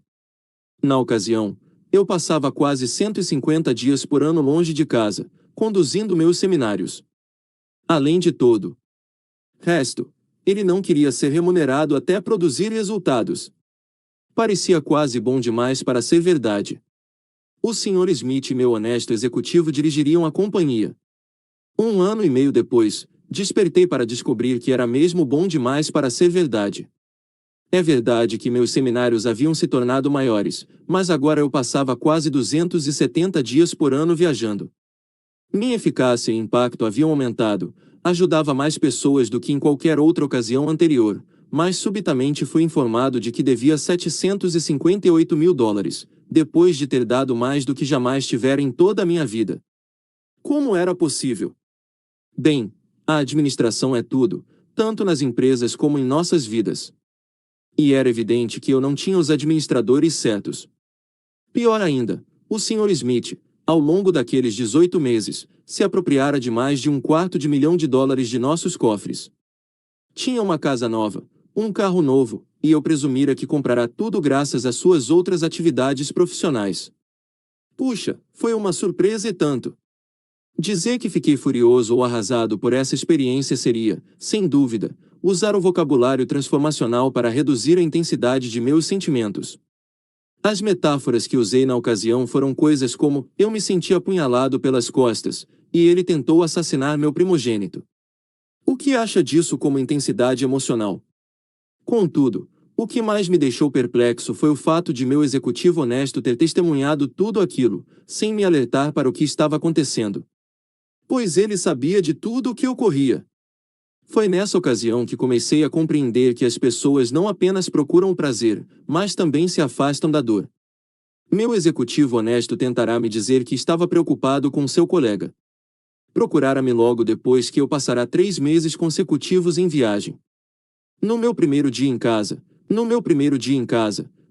Na ocasião, eu passava quase 150 dias por ano longe de casa, conduzindo meus seminários. Além de todo resto, ele não queria ser remunerado até produzir resultados. Parecia quase bom demais para ser verdade. O Sr. Smith e meu honesto executivo dirigiriam a companhia. 1 ano e meio depois, despertei para descobrir que era mesmo bom demais para ser verdade. É verdade que meus seminários haviam se tornado maiores, mas agora eu passava quase 270 dias por ano viajando. Minha eficácia e impacto haviam aumentado, ajudava mais pessoas do que em qualquer outra ocasião anterior, mas subitamente fui informado de que devia $758 mil, depois de ter dado mais do que jamais tivera em toda a minha vida. Como era possível? Bem, a administração é tudo, tanto nas empresas como em nossas vidas. E era evidente que eu não tinha os administradores certos. Pior ainda, o Sr. Smith, ao longo daqueles 18 meses, se apropriara de mais de $250 mil de nossos cofres. Tinha uma casa nova, um carro novo, e eu presumira que comprará tudo graças às suas outras atividades profissionais. Puxa, foi uma surpresa e tanto. Dizer que fiquei furioso ou arrasado por essa experiência seria, sem dúvida, usar o vocabulário transformacional para reduzir a intensidade de meus sentimentos. As metáforas que usei na ocasião foram coisas como: eu me senti apunhalado pelas costas, e ele tentou assassinar meu primogênito. O que acha disso como intensidade emocional? Contudo, o que mais me deixou perplexo foi o fato de meu executivo honesto ter testemunhado tudo aquilo, sem me alertar para o que estava acontecendo. Pois ele sabia de tudo o que ocorria. Foi nessa ocasião que comecei a compreender que as pessoas não apenas procuram o prazer, mas também se afastam da dor. Meu executivo honesto tentará me dizer que estava preocupado com seu colega. Procurara-me logo depois que eu passara 3 meses consecutivos em viagem. No meu primeiro dia em casa,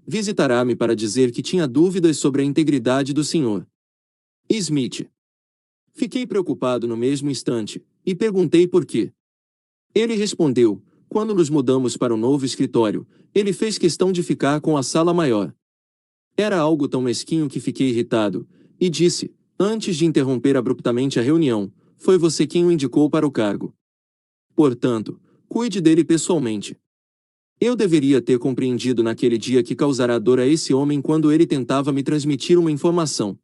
visitará-me para dizer que tinha dúvidas sobre a integridade do Sr. Smith. Fiquei preocupado no mesmo instante, e perguntei por quê. Ele respondeu: quando nos mudamos para o novo escritório, ele fez questão de ficar com a sala maior. Era algo tão mesquinho que fiquei irritado, e disse, antes de interromper abruptamente a reunião: foi você quem o indicou para o cargo. Portanto, cuide dele pessoalmente. Eu deveria ter compreendido naquele dia que causará dor a esse homem quando ele tentava me transmitir uma informação.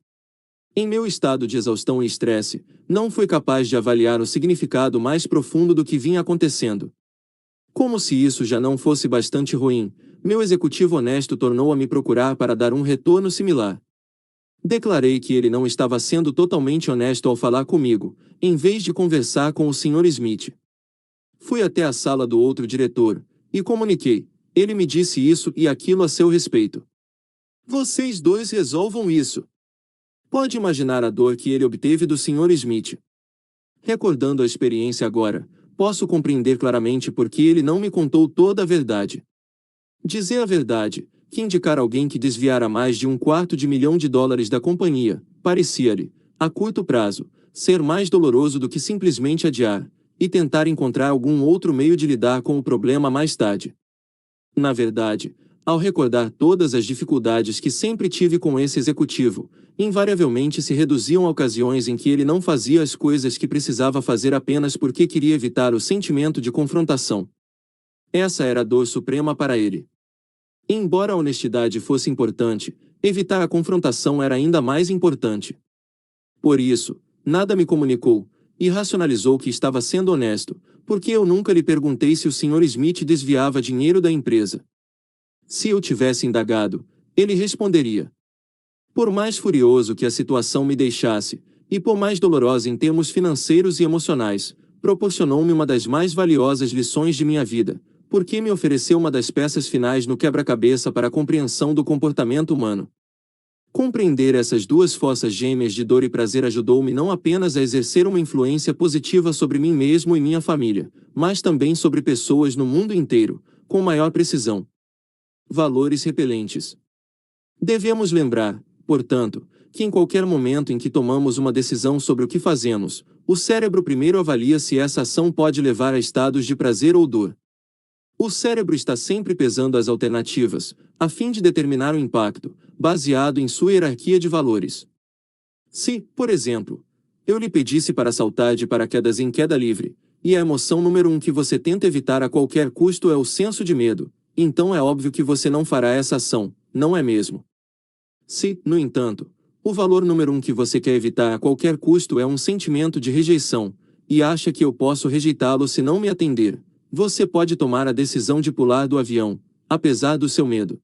Em meu estado de exaustão e estresse, não fui capaz de avaliar o significado mais profundo do que vinha acontecendo. Como se isso já não fosse bastante ruim, meu executivo honesto tornou a me procurar para dar um retorno similar. Declarei que ele não estava sendo totalmente honesto ao falar comigo, em vez de conversar com o Sr. Smith. Fui até a sala do outro diretor, e comuniquei. Ele me disse isso e aquilo a seu respeito. Vocês dois resolvam isso. Pode imaginar a dor que ele obteve do Sr. Smith. Recordando a experiência agora, posso compreender claramente por que ele não me contou toda a verdade. Dizer a verdade, que indicar alguém que desviara mais de $250 da companhia, parecia-lhe, a curto prazo, ser mais doloroso do que simplesmente adiar, e tentar encontrar algum outro meio de lidar com o problema mais tarde. Na verdade, ao recordar todas as dificuldades que sempre tive com esse executivo, invariavelmente se reduziam a ocasiões em que ele não fazia as coisas que precisava fazer apenas porque queria evitar o sentimento de confrontação. Essa era a dor suprema para ele. Embora a honestidade fosse importante, evitar a confrontação era ainda mais importante. Por isso, nada me comunicou, e racionalizou que estava sendo honesto, porque eu nunca lhe perguntei se o Sr. Smith desviava dinheiro da empresa. Se eu tivesse indagado, ele responderia. Por mais furioso que a situação me deixasse, e por mais dolorosa em termos financeiros e emocionais, proporcionou-me uma das mais valiosas lições de minha vida, porque me ofereceu uma das peças finais no quebra-cabeça para a compreensão do comportamento humano. Compreender essas duas fossas gêmeas de dor e prazer ajudou-me não apenas a exercer uma influência positiva sobre mim mesmo e minha família, mas também sobre pessoas no mundo inteiro, com maior precisão. Valores repelentes. Devemos lembrar, portanto, que em qualquer momento em que tomamos uma decisão sobre o que fazemos, o cérebro primeiro avalia se essa ação pode levar a estados de prazer ou dor. O cérebro está sempre pesando as alternativas, a fim de determinar o impacto, baseado em sua hierarquia de valores. Se, por exemplo, eu lhe pedisse para saltar de paraquedas em queda livre, e a emoção número 1 que você tenta evitar a qualquer custo é o senso de medo, então é óbvio que você não fará essa ação, não é mesmo? Se, no entanto, o valor número 1 que você quer evitar a qualquer custo é um sentimento de rejeição, e acha que eu posso rejeitá-lo se não me atender, você pode tomar a decisão de pular do avião, apesar do seu medo.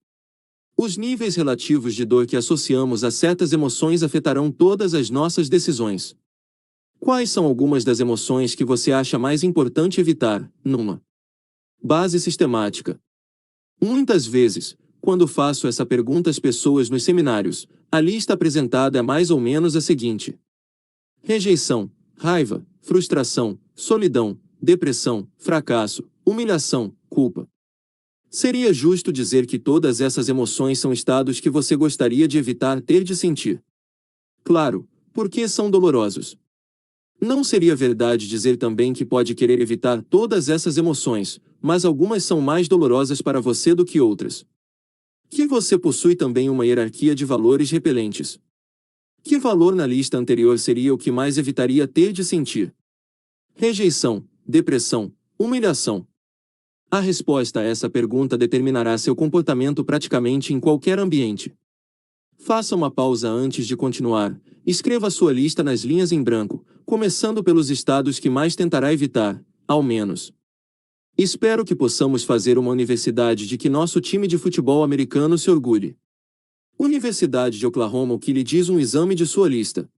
Os níveis relativos de dor que associamos a certas emoções afetarão todas as nossas decisões. Quais são algumas das emoções que você acha mais importante evitar, numa base sistemática? Muitas vezes, quando faço essa pergunta às pessoas nos seminários, a lista apresentada é mais ou menos a seguinte: rejeição, raiva, frustração, solidão, depressão, fracasso, humilhação, culpa. Seria justo dizer que todas essas emoções são estados que você gostaria de evitar ter de sentir. Claro, porque são dolorosos. Não seria verdade dizer também que pode querer evitar todas essas emoções, mas algumas são mais dolorosas para você do que outras. Que você possui também uma hierarquia de valores repelentes. Que valor na lista anterior seria o que mais evitaria ter de sentir? Rejeição, depressão, humilhação. A resposta a essa pergunta determinará seu comportamento praticamente em qualquer ambiente. Faça uma pausa antes de continuar, escreva sua lista nas linhas em branco, começando pelos estados que mais tentará evitar, ao menos. Espero que possamos fazer uma universidade de que nosso time de futebol americano se orgulhe. Universidade de Oklahoma, o que lhe diz um exame de sua lista.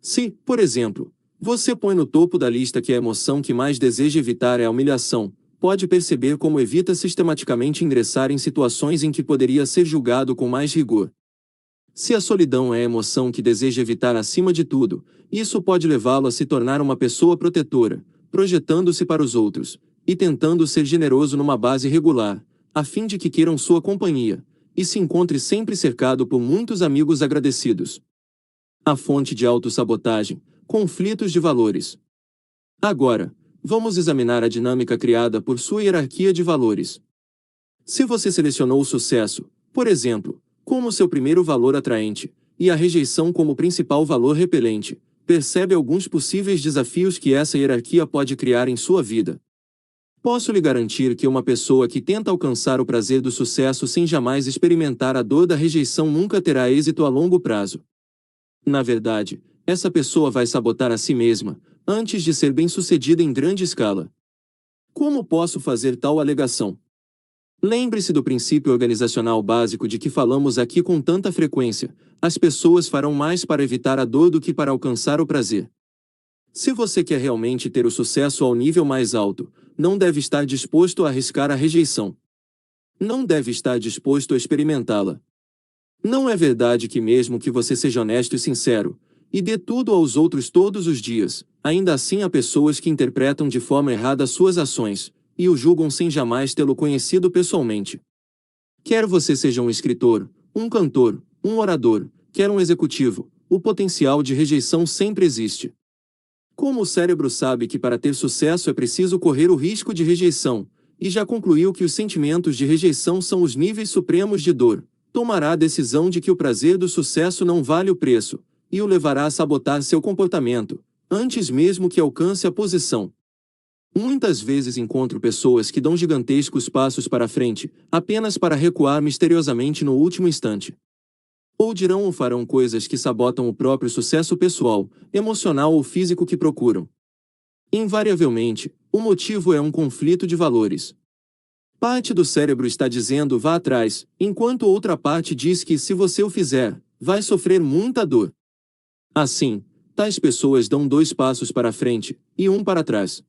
Se, por exemplo, você põe no topo da lista que a emoção que mais deseja evitar é a humilhação, pode perceber como evita sistematicamente ingressar em situações em que poderia ser julgado com mais rigor. Se a solidão é a emoção que deseja evitar acima de tudo, isso pode levá-lo a se tornar uma pessoa protetora, projetando-se para os outros, e tentando ser generoso numa base regular, a fim de que queiram sua companhia, e se encontre sempre cercado por muitos amigos agradecidos. A fonte de autossabotagem, conflitos de valores. Agora, vamos examinar a dinâmica criada por sua hierarquia de valores. Se você selecionou o sucesso, por exemplo, como seu primeiro valor atraente, e a rejeição como principal valor repelente, percebe alguns possíveis desafios que essa hierarquia pode criar em sua vida. Posso lhe garantir que uma pessoa que tenta alcançar o prazer do sucesso sem jamais experimentar a dor da rejeição nunca terá êxito a longo prazo. Na verdade, essa pessoa vai sabotar a si mesma, antes de ser bem-sucedida em grande escala. Como posso fazer tal alegação? Lembre-se do princípio organizacional básico de que falamos aqui com tanta frequência: as pessoas farão mais para evitar a dor do que para alcançar o prazer. Se você quer realmente ter o sucesso ao nível mais alto, não deve estar disposto a arriscar a rejeição. Não deve estar disposto a experimentá-la. Não é verdade que mesmo que você seja honesto e sincero, e dê tudo aos outros todos os dias, ainda assim há pessoas que interpretam de forma errada suas ações, e o julgam sem jamais tê-lo conhecido pessoalmente. Quer você seja um escritor, um cantor, um orador, quer um executivo, o potencial de rejeição sempre existe. Como o cérebro sabe que para ter sucesso é preciso correr o risco de rejeição, e já concluiu que os sentimentos de rejeição são os níveis supremos de dor, tomará a decisão de que o prazer do sucesso não vale o preço, e o levará a sabotar seu comportamento, antes mesmo que alcance a posição. Muitas vezes encontro pessoas que dão gigantescos passos para frente, apenas para recuar misteriosamente no último instante. Ou dirão ou farão coisas que sabotam o próprio sucesso pessoal, emocional ou físico que procuram. Invariavelmente, o motivo é um conflito de valores. Parte do cérebro está dizendo vá atrás, enquanto outra parte diz que se você o fizer, vai sofrer muita dor. Assim, tais pessoas dão 2 passos para frente, e 1 para trás.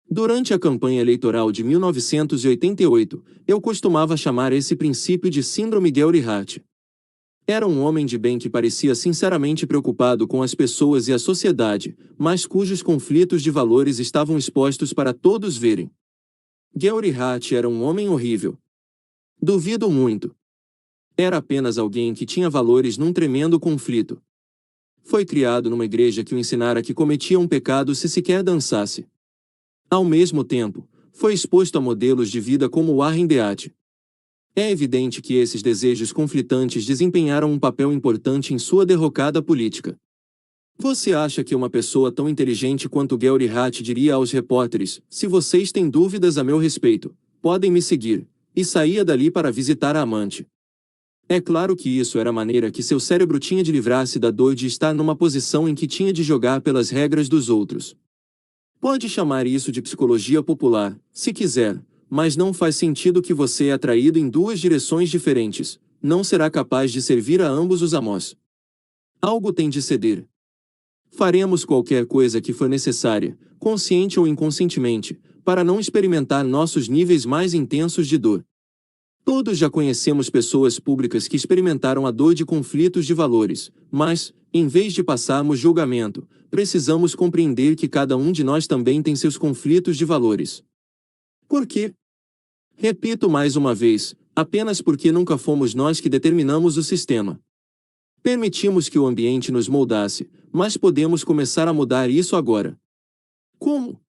Durante a campanha eleitoral de 1988, eu costumava chamar esse princípio de Síndrome Gary-Hart. Era um homem de bem que parecia sinceramente preocupado com as pessoas e a sociedade, mas cujos conflitos de valores estavam expostos para todos verem. Gary-Hart era um homem horrível. Duvido muito. Era apenas alguém que tinha valores num tremendo conflito. Foi criado numa igreja que o ensinara que cometia um pecado se sequer dançasse. Ao mesmo tempo, foi exposto a modelos de vida como Warren Beatty. É evidente que esses desejos conflitantes desempenharam um papel importante em sua derrocada política. Você acha que uma pessoa tão inteligente quanto Gary-Hart diria aos repórteres: se vocês têm dúvidas a meu respeito, podem me seguir, e saía dali para visitar a amante? É claro que isso era a maneira que seu cérebro tinha de livrar-se da dor de estar numa posição em que tinha de jogar pelas regras dos outros. Pode chamar isso de psicologia popular, se quiser, mas não faz sentido que você é atraído em 2 direções diferentes, não será capaz de servir a ambos os amos. Algo tem de ceder. Faremos qualquer coisa que for necessária, consciente ou inconscientemente, para não experimentar nossos níveis mais intensos de dor. Todos já conhecemos pessoas públicas que experimentaram a dor de conflitos de valores, mas, em vez de passarmos julgamento, precisamos compreender que cada um de nós também tem seus conflitos de valores. Por quê? Repito mais uma vez, apenas porque nunca fomos nós que determinamos o sistema. Permitimos que o ambiente nos moldasse, mas podemos começar a mudar isso agora. Como?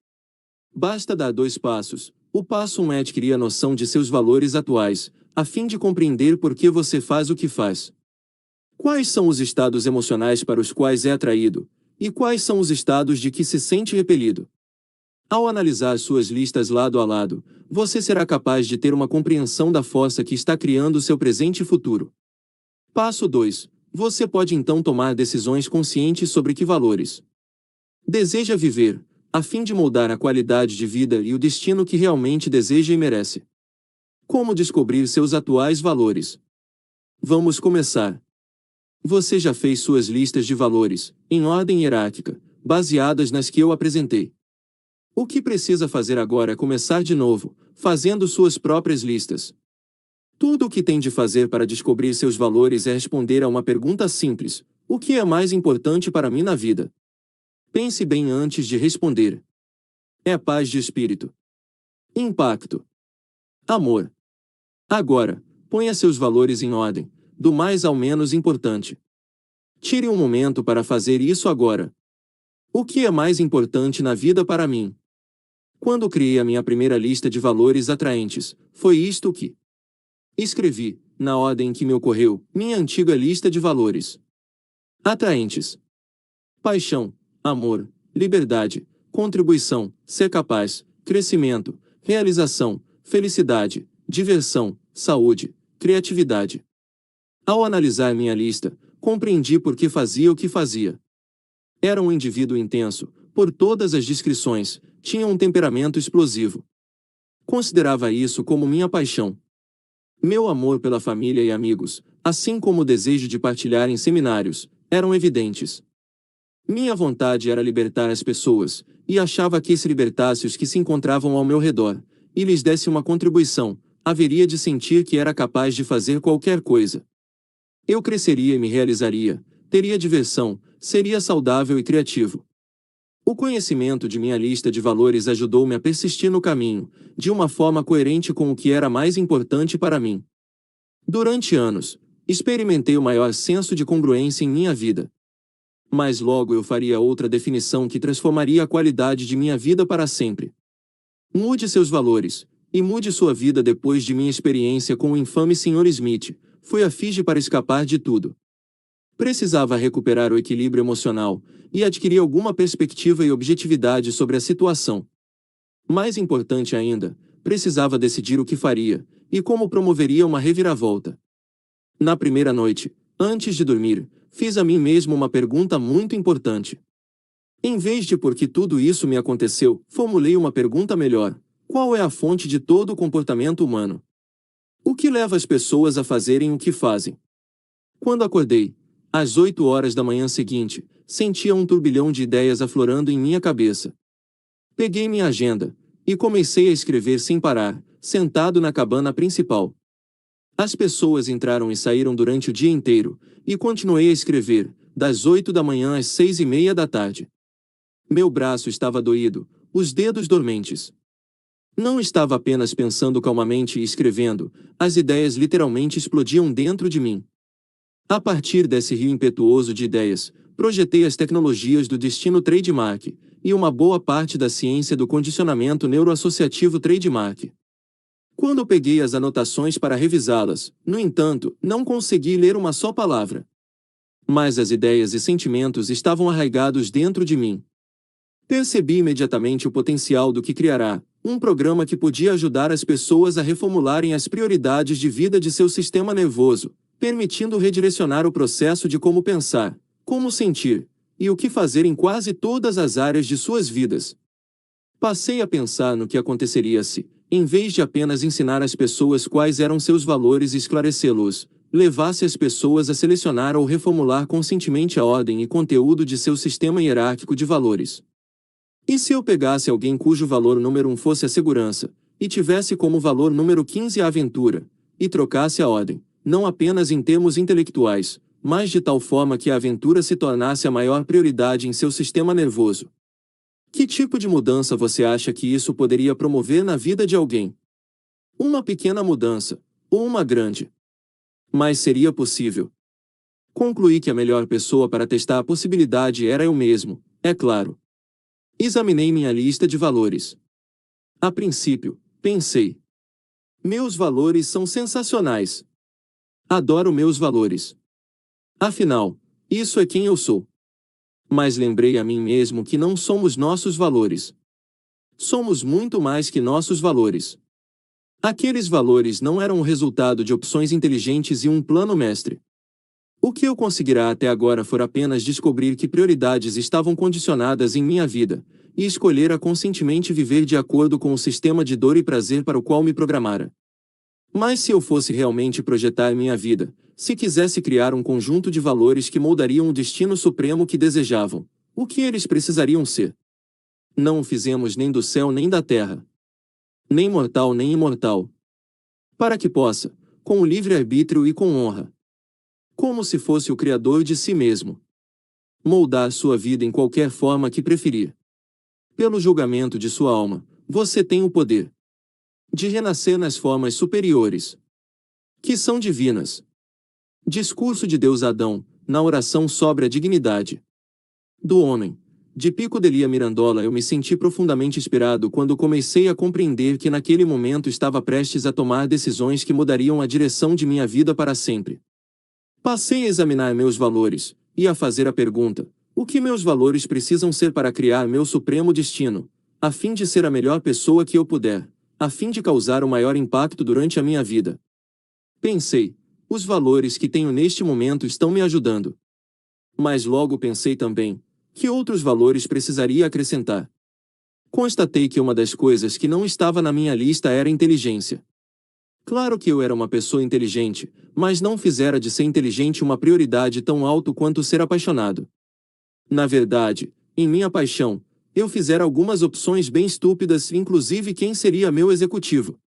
Basta dar 2 passos. O passo 1 é adquirir a noção de seus valores atuais, a fim de compreender por que você faz o que faz. Quais são os estados emocionais para os quais é atraído, e quais são os estados de que se sente repelido? Ao analisar suas listas lado a lado, você será capaz de ter uma compreensão da força que está criando seu presente e futuro. Passo 2. Você pode então tomar decisões conscientes sobre que valores deseja viver, a fim de moldar a qualidade de vida e o destino que realmente deseja e merece. Como descobrir seus atuais valores? Vamos começar. Você já fez suas listas de valores, em ordem hierárquica, baseadas nas que eu apresentei. O que precisa fazer agora é começar de novo, fazendo suas próprias listas. Tudo o que tem de fazer para descobrir seus valores é responder a uma pergunta simples: o que é mais importante para mim na vida? Pense bem antes de responder. É paz de espírito. Impacto. Amor. Agora, ponha seus valores em ordem, do mais ao menos importante. Tire um momento para fazer isso agora. O que é mais importante na vida para mim? Quando criei a minha primeira lista de valores atraentes, foi isto que escrevi, na ordem que me ocorreu, minha antiga lista de valores atraentes: paixão, amor, liberdade, contribuição, ser capaz, crescimento, realização, felicidade, diversão, saúde, criatividade. Ao analisar minha lista, compreendi por que fazia o que fazia. Era um indivíduo intenso, por todas as descrições, tinha um temperamento explosivo. Considerava isso como minha paixão. Meu amor pela família e amigos, assim como o desejo de partilhar em seminários, eram evidentes. Minha vontade era libertar as pessoas, e achava que se libertasse os que se encontravam ao meu redor, e lhes desse uma contribuição, haveria de sentir que era capaz de fazer qualquer coisa. Eu cresceria e me realizaria, teria diversão, seria saudável e criativo. O conhecimento de minha lista de valores ajudou-me a persistir no caminho, de uma forma coerente com o que era mais importante para mim. Durante anos, experimentei o maior senso de congruência em minha vida. Mas logo eu faria outra definição que transformaria a qualidade de minha vida para sempre. Mude seus valores, e mude sua vida. Depois de minha experiência com o infame Sr. Smith, fui a Fiji para escapar de tudo. Precisava recuperar o equilíbrio emocional, e adquirir alguma perspectiva e objetividade sobre a situação. Mais importante ainda, precisava decidir o que faria, e como promoveria uma reviravolta. Na primeira noite, antes de dormir, fiz a mim mesmo uma pergunta muito importante. Em vez de por que tudo isso me aconteceu, formulei uma pergunta melhor: qual é a fonte de todo o comportamento humano? O que leva as pessoas a fazerem o que fazem? Quando acordei, às 8 horas da manhã seguinte, sentia um turbilhão de ideias aflorando em minha cabeça. Peguei minha agenda, e comecei a escrever sem parar, sentado na cabana principal. As pessoas entraram e saíram durante o dia inteiro, e continuei a escrever, das 8 da manhã às 6:30 da tarde. Meu braço estava doído, os dedos dormentes. Não estava apenas pensando calmamente e escrevendo, as ideias literalmente explodiam dentro de mim. A partir desse rio impetuoso de ideias, projetei as tecnologias do destino trademark, e uma boa parte da ciência do condicionamento neuroassociativo trademark. Quando peguei as anotações para revisá-las, no entanto, não consegui ler uma só palavra. Mas as ideias e sentimentos estavam arraigados dentro de mim. Percebi imediatamente o potencial do que criará, um programa que podia ajudar as pessoas a reformularem as prioridades de vida de seu sistema nervoso, permitindo redirecionar o processo de como pensar, como sentir, e o que fazer em quase todas as áreas de suas vidas. Passei a pensar no que aconteceria se, em vez de apenas ensinar às pessoas quais eram seus valores e esclarecê-los, levasse as pessoas a selecionar ou reformular conscientemente a ordem e conteúdo de seu sistema hierárquico de valores. E se eu pegasse alguém cujo valor número 1 fosse a segurança, e tivesse como valor número 15 a aventura, e trocasse a ordem, não apenas em termos intelectuais, mas de tal forma que a aventura se tornasse a maior prioridade em seu sistema nervoso? Que tipo de mudança você acha que isso poderia promover na vida de alguém? Uma pequena mudança, ou uma grande? Mas seria possível. Concluí que a melhor pessoa para testar a possibilidade era eu mesmo, é claro. Examinei minha lista de valores. A princípio, pensei: meus valores são sensacionais. Adoro meus valores. Afinal, isso é quem eu sou. Mas lembrei a mim mesmo que não somos nossos valores. Somos muito mais que nossos valores. Aqueles valores não eram o resultado de opções inteligentes e um plano mestre. O que eu conseguirá até agora for apenas descobrir que prioridades estavam condicionadas em minha vida, e escolher a conscientemente viver de acordo com o sistema de dor e prazer para o qual me programara. Mas se eu fosse realmente projetar minha vida, se quisesse criar um conjunto de valores que moldariam o destino supremo que desejavam, o que eles precisariam ser? Não o fizemos nem do céu nem da terra. Nem mortal nem imortal. Para que possa, com o livre-arbítrio e com honra. Como se fosse o criador de si mesmo. Moldar sua vida em qualquer forma que preferir. Pelo julgamento de sua alma, você tem o poder de renascer nas formas superiores, que são divinas. Discurso de Deus a Adão, na oração sobre a dignidade do homem. De Pico Delia Mirandola. Eu me senti profundamente inspirado quando comecei a compreender que naquele momento estava prestes a tomar decisões que mudariam a direção de minha vida para sempre. Passei a examinar meus valores, e a fazer a pergunta: o que meus valores precisam ser para criar meu supremo destino, a fim de ser a melhor pessoa que eu puder, a fim de causar o maior impacto durante a minha vida? Pensei: os valores que tenho neste momento estão me ajudando. Mas logo pensei também: que outros valores precisaria acrescentar? Constatei que uma das coisas que não estava na minha lista era inteligência. Claro que eu era uma pessoa inteligente, mas não fizera de ser inteligente uma prioridade tão alto quanto ser apaixonado. Na verdade, em minha paixão, eu fizera algumas opções bem estúpidas, inclusive quem seria meu executivo.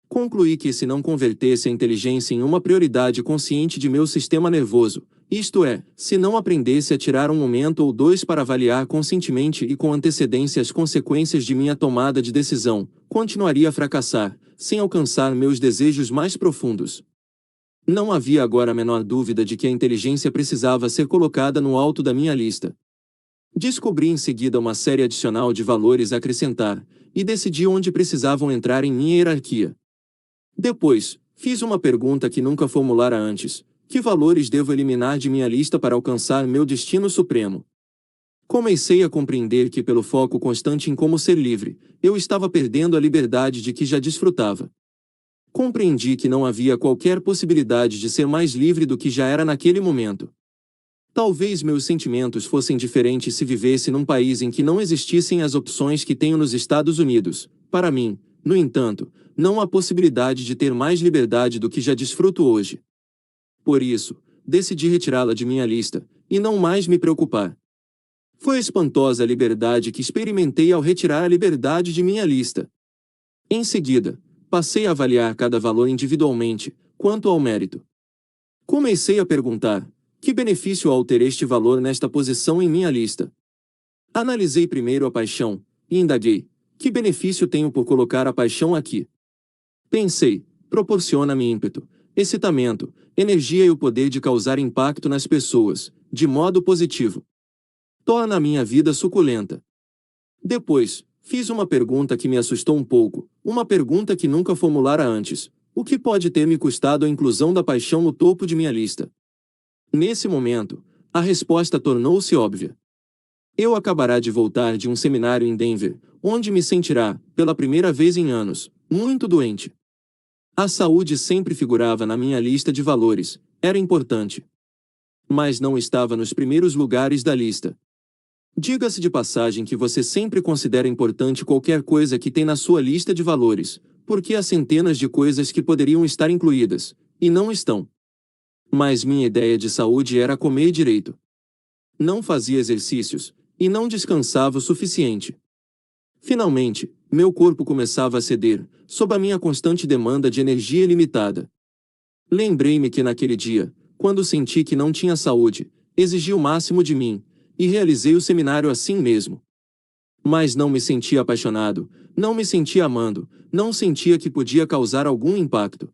Concluí que se não convertesse a inteligência em uma prioridade consciente de meu sistema nervoso, isto é, se não aprendesse a tirar um momento ou dois para avaliar conscientemente e com antecedência as consequências de minha tomada de decisão, continuaria a fracassar, sem alcançar meus desejos mais profundos. Não havia agora a menor dúvida de que a inteligência precisava ser colocada no alto da minha lista. Descobri em seguida uma série adicional de valores a acrescentar, e decidi onde precisavam entrar em minha hierarquia. Depois, fiz uma pergunta que nunca formulara antes: que valores devo eliminar de minha lista para alcançar meu destino supremo? Comecei a compreender que, pelo foco constante em como ser livre, eu estava perdendo a liberdade de que já desfrutava. Compreendi que não havia qualquer possibilidade de ser mais livre do que já era naquele momento. Talvez meus sentimentos fossem diferentes se vivesse num país em que não existissem as opções que tenho nos Estados Unidos. Para mim, no entanto, não há possibilidade de ter mais liberdade do que já desfruto hoje. Por isso, decidi retirá-la de minha lista, e não mais me preocupar. Foi espantosa a liberdade que experimentei ao retirar a liberdade de minha lista. Em seguida, passei a avaliar cada valor individualmente, quanto ao mérito. Comecei a perguntar: que benefício há ao ter este valor nesta posição em minha lista? Analisei primeiro a paixão, e indaguei: que benefício tenho por colocar a paixão aqui? Pensei: proporciona-me ímpeto, excitamento, energia e o poder de causar impacto nas pessoas, de modo positivo. Torna a minha vida suculenta. Depois, fiz uma pergunta que me assustou um pouco, uma pergunta que nunca formulara antes: o que pode ter me custado a inclusão da paixão no topo de minha lista? Nesse momento, a resposta tornou-se óbvia. Eu acabará de voltar de um seminário em Denver, onde me sentirá, pela primeira vez em anos, muito doente. A saúde sempre figurava na minha lista de valores, era importante. Mas não estava nos primeiros lugares da lista. Diga-se de passagem que você sempre considera importante qualquer coisa que tem na sua lista de valores, porque há centenas de coisas que poderiam estar incluídas, e não estão. Mas minha ideia de saúde era comer direito. Não fazia exercícios, e não descansava o suficiente. Finalmente, meu corpo começava a ceder, sob a minha constante demanda de energia ilimitada. Lembrei-me que naquele dia, quando senti que não tinha saúde, exigi o máximo de mim, e realizei o seminário assim mesmo. Mas não me sentia apaixonado, não me sentia amando, não sentia que podia causar algum impacto.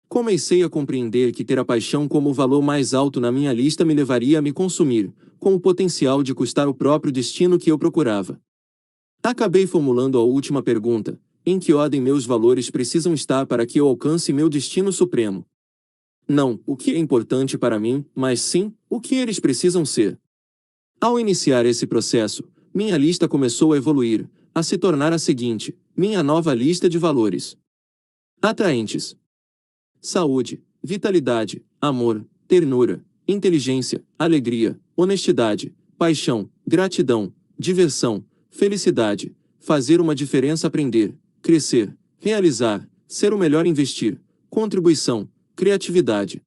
Comecei a compreender que ter a paixão como o valor mais alto na minha lista me levaria a me consumir, com o potencial de custar o próprio destino que eu procurava. Acabei formulando a última pergunta: em que ordem meus valores precisam estar para que eu alcance meu destino supremo? Não o que é importante para mim, mas sim o que eles precisam ser. Ao iniciar esse processo, minha lista começou a evoluir, a se tornar a seguinte: minha nova lista de valores atraentes: saúde, vitalidade, amor, ternura, inteligência, alegria, honestidade, paixão, gratidão, diversão, felicidade, fazer uma diferença, aprender, crescer, realizar, ser o melhor, investir, contribuição, criatividade.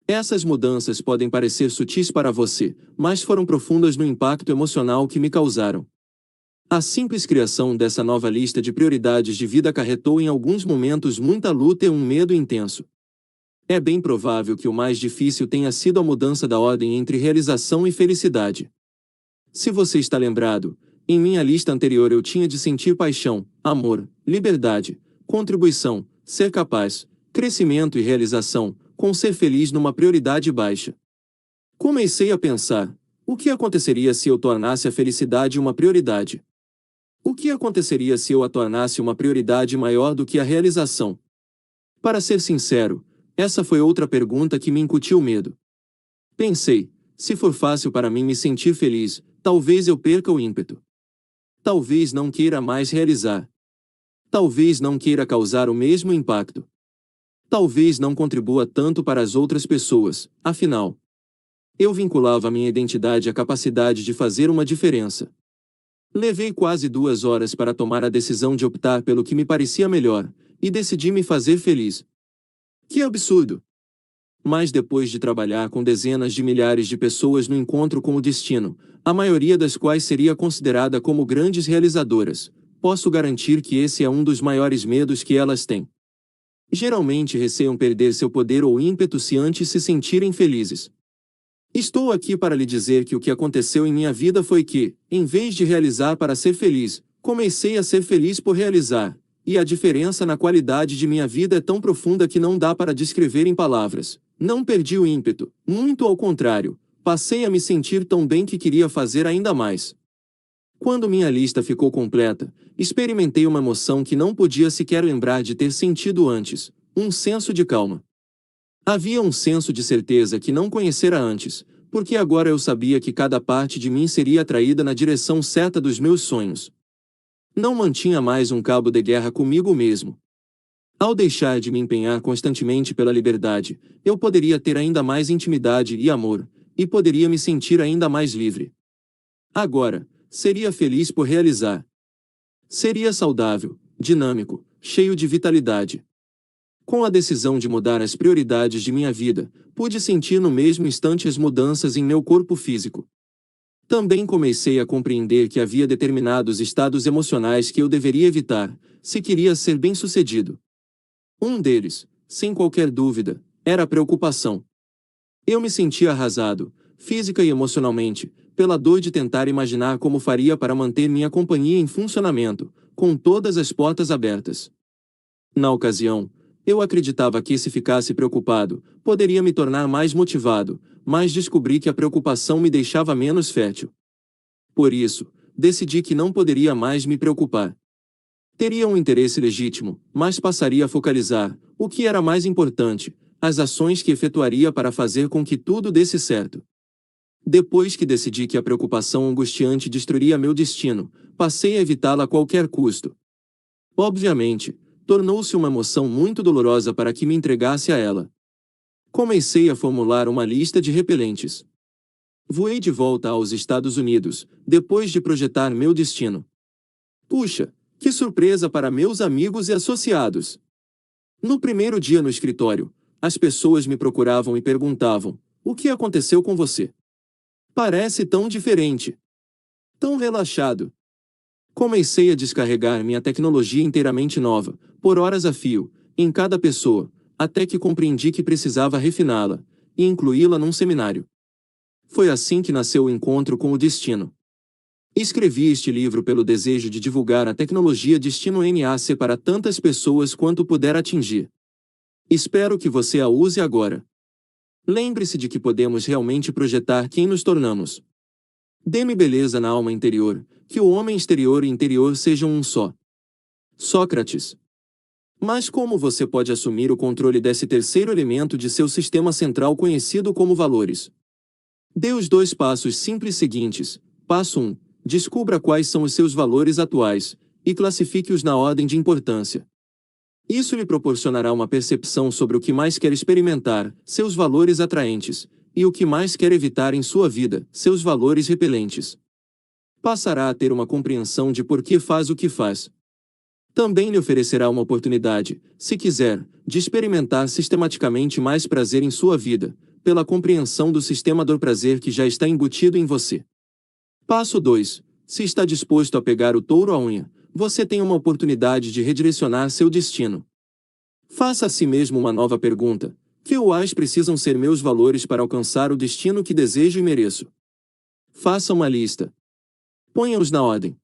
Essas mudanças podem parecer sutis para você, mas foram profundas no impacto emocional que me causaram. A simples criação dessa nova lista de prioridades de vida acarretou em alguns momentos muita luta e um medo intenso. É bem provável que o mais difícil tenha sido a mudança da ordem entre realização e felicidade. Se você está lembrado, em minha lista anterior eu tinha de sentir paixão, amor, liberdade, contribuição, ser capaz, crescimento e realização, com ser feliz numa prioridade baixa. Comecei a pensar: o que aconteceria se eu tornasse a felicidade uma prioridade? O que aconteceria se eu a tornasse uma prioridade maior do que a realização? Para ser sincero, essa foi outra pergunta que me incutiu medo. Pensei: se for fácil para mim me sentir feliz, talvez eu perca o ímpeto. Talvez não queira mais realizar. Talvez não queira causar o mesmo impacto. Talvez não contribua tanto para as outras pessoas, afinal. Eu vinculava minha identidade à capacidade de fazer uma diferença. Levei quase 2 horas para tomar a decisão de optar pelo que me parecia melhor, e decidi me fazer feliz. Que absurdo! Mas depois de trabalhar com dezenas de milhares de pessoas no encontro com o destino, a maioria das quais seria considerada como grandes realizadoras, posso garantir que esse é um dos maiores medos que elas têm. Geralmente receiam perder seu poder ou ímpeto se antes se sentirem felizes. Estou aqui para lhe dizer que o que aconteceu em minha vida foi que, em vez de realizar para ser feliz, comecei a ser feliz por realizar, e a diferença na qualidade de minha vida é tão profunda que não dá para descrever em palavras. Não perdi o ímpeto, muito ao contrário, passei a me sentir tão bem que queria fazer ainda mais. Quando minha lista ficou completa, experimentei uma emoção que não podia sequer lembrar de ter sentido antes, um senso de calma. Havia um senso de certeza que não conhecera antes, porque agora eu sabia que cada parte de mim seria atraída na direção certa dos meus sonhos. Não mantinha mais um cabo de guerra comigo mesmo. Ao deixar de me empenhar constantemente pela liberdade, eu poderia ter ainda mais intimidade e amor, e poderia me sentir ainda mais livre. Agora, seria feliz por realizar. Seria saudável, dinâmico, cheio de vitalidade. Com a decisão de mudar as prioridades de minha vida, pude sentir no mesmo instante as mudanças em meu corpo físico. Também comecei a compreender que havia determinados estados emocionais que eu deveria evitar, se queria ser bem-sucedido. Um deles, sem qualquer dúvida, era a preocupação. Eu me sentia arrasado, física e emocionalmente, pela dor de tentar imaginar como faria para manter minha companhia em funcionamento, com todas as portas abertas. Na ocasião, eu acreditava que se ficasse preocupado, poderia me tornar mais motivado, mas descobri que a preocupação me deixava menos fértil. Por isso, decidi que não poderia mais me preocupar. Teria um interesse legítimo, mas passaria a focalizar, o que era mais importante, as ações que efetuaria para fazer com que tudo desse certo. Depois que decidi que a preocupação angustiante destruiria meu destino, passei a evitá-la a qualquer custo. Obviamente, tornou-se uma emoção muito dolorosa para que me entregasse a ela. Comecei a formular uma lista de repelentes. Voei de volta aos Estados Unidos, depois de projetar meu destino. Puxa, que surpresa para meus amigos e associados! No primeiro dia no escritório, as pessoas me procuravam e perguntavam: o que aconteceu com você? Parece tão diferente. Tão relaxado. Comecei a descarregar minha tecnologia inteiramente nova, por horas a fio, em cada pessoa, até que compreendi que precisava refiná-la, e incluí-la num seminário. Foi assim que nasceu o encontro com o destino. Escrevi este livro pelo desejo de divulgar a tecnologia Destino NAC para tantas pessoas quanto puder atingir. Espero que você a use agora. Lembre-se de que podemos realmente projetar quem nos tornamos. Dê-me beleza na alma interior, que o homem exterior e interior sejam um só. Sócrates. Mas como você pode assumir o controle desse terceiro elemento de seu sistema central conhecido como valores? Dê os 2 passos simples seguintes. Passo 1. Descubra quais são os seus valores atuais, e classifique-os na ordem de importância. Isso lhe proporcionará uma percepção sobre o que mais quer experimentar, seus valores atraentes, e o que mais quer evitar em sua vida, seus valores repelentes. Passará a ter uma compreensão de por que faz o que faz. Também lhe oferecerá uma oportunidade, se quiser, de experimentar sistematicamente mais prazer em sua vida, pela compreensão do sistema do prazer que já está embutido em você. Passo 2. Se está disposto a pegar o touro à unha, você tem uma oportunidade de redirecionar seu destino. Faça a si mesmo uma nova pergunta: Quais precisam ser meus valores para alcançar o destino que desejo e mereço? Faça uma lista. Ponha-os na ordem.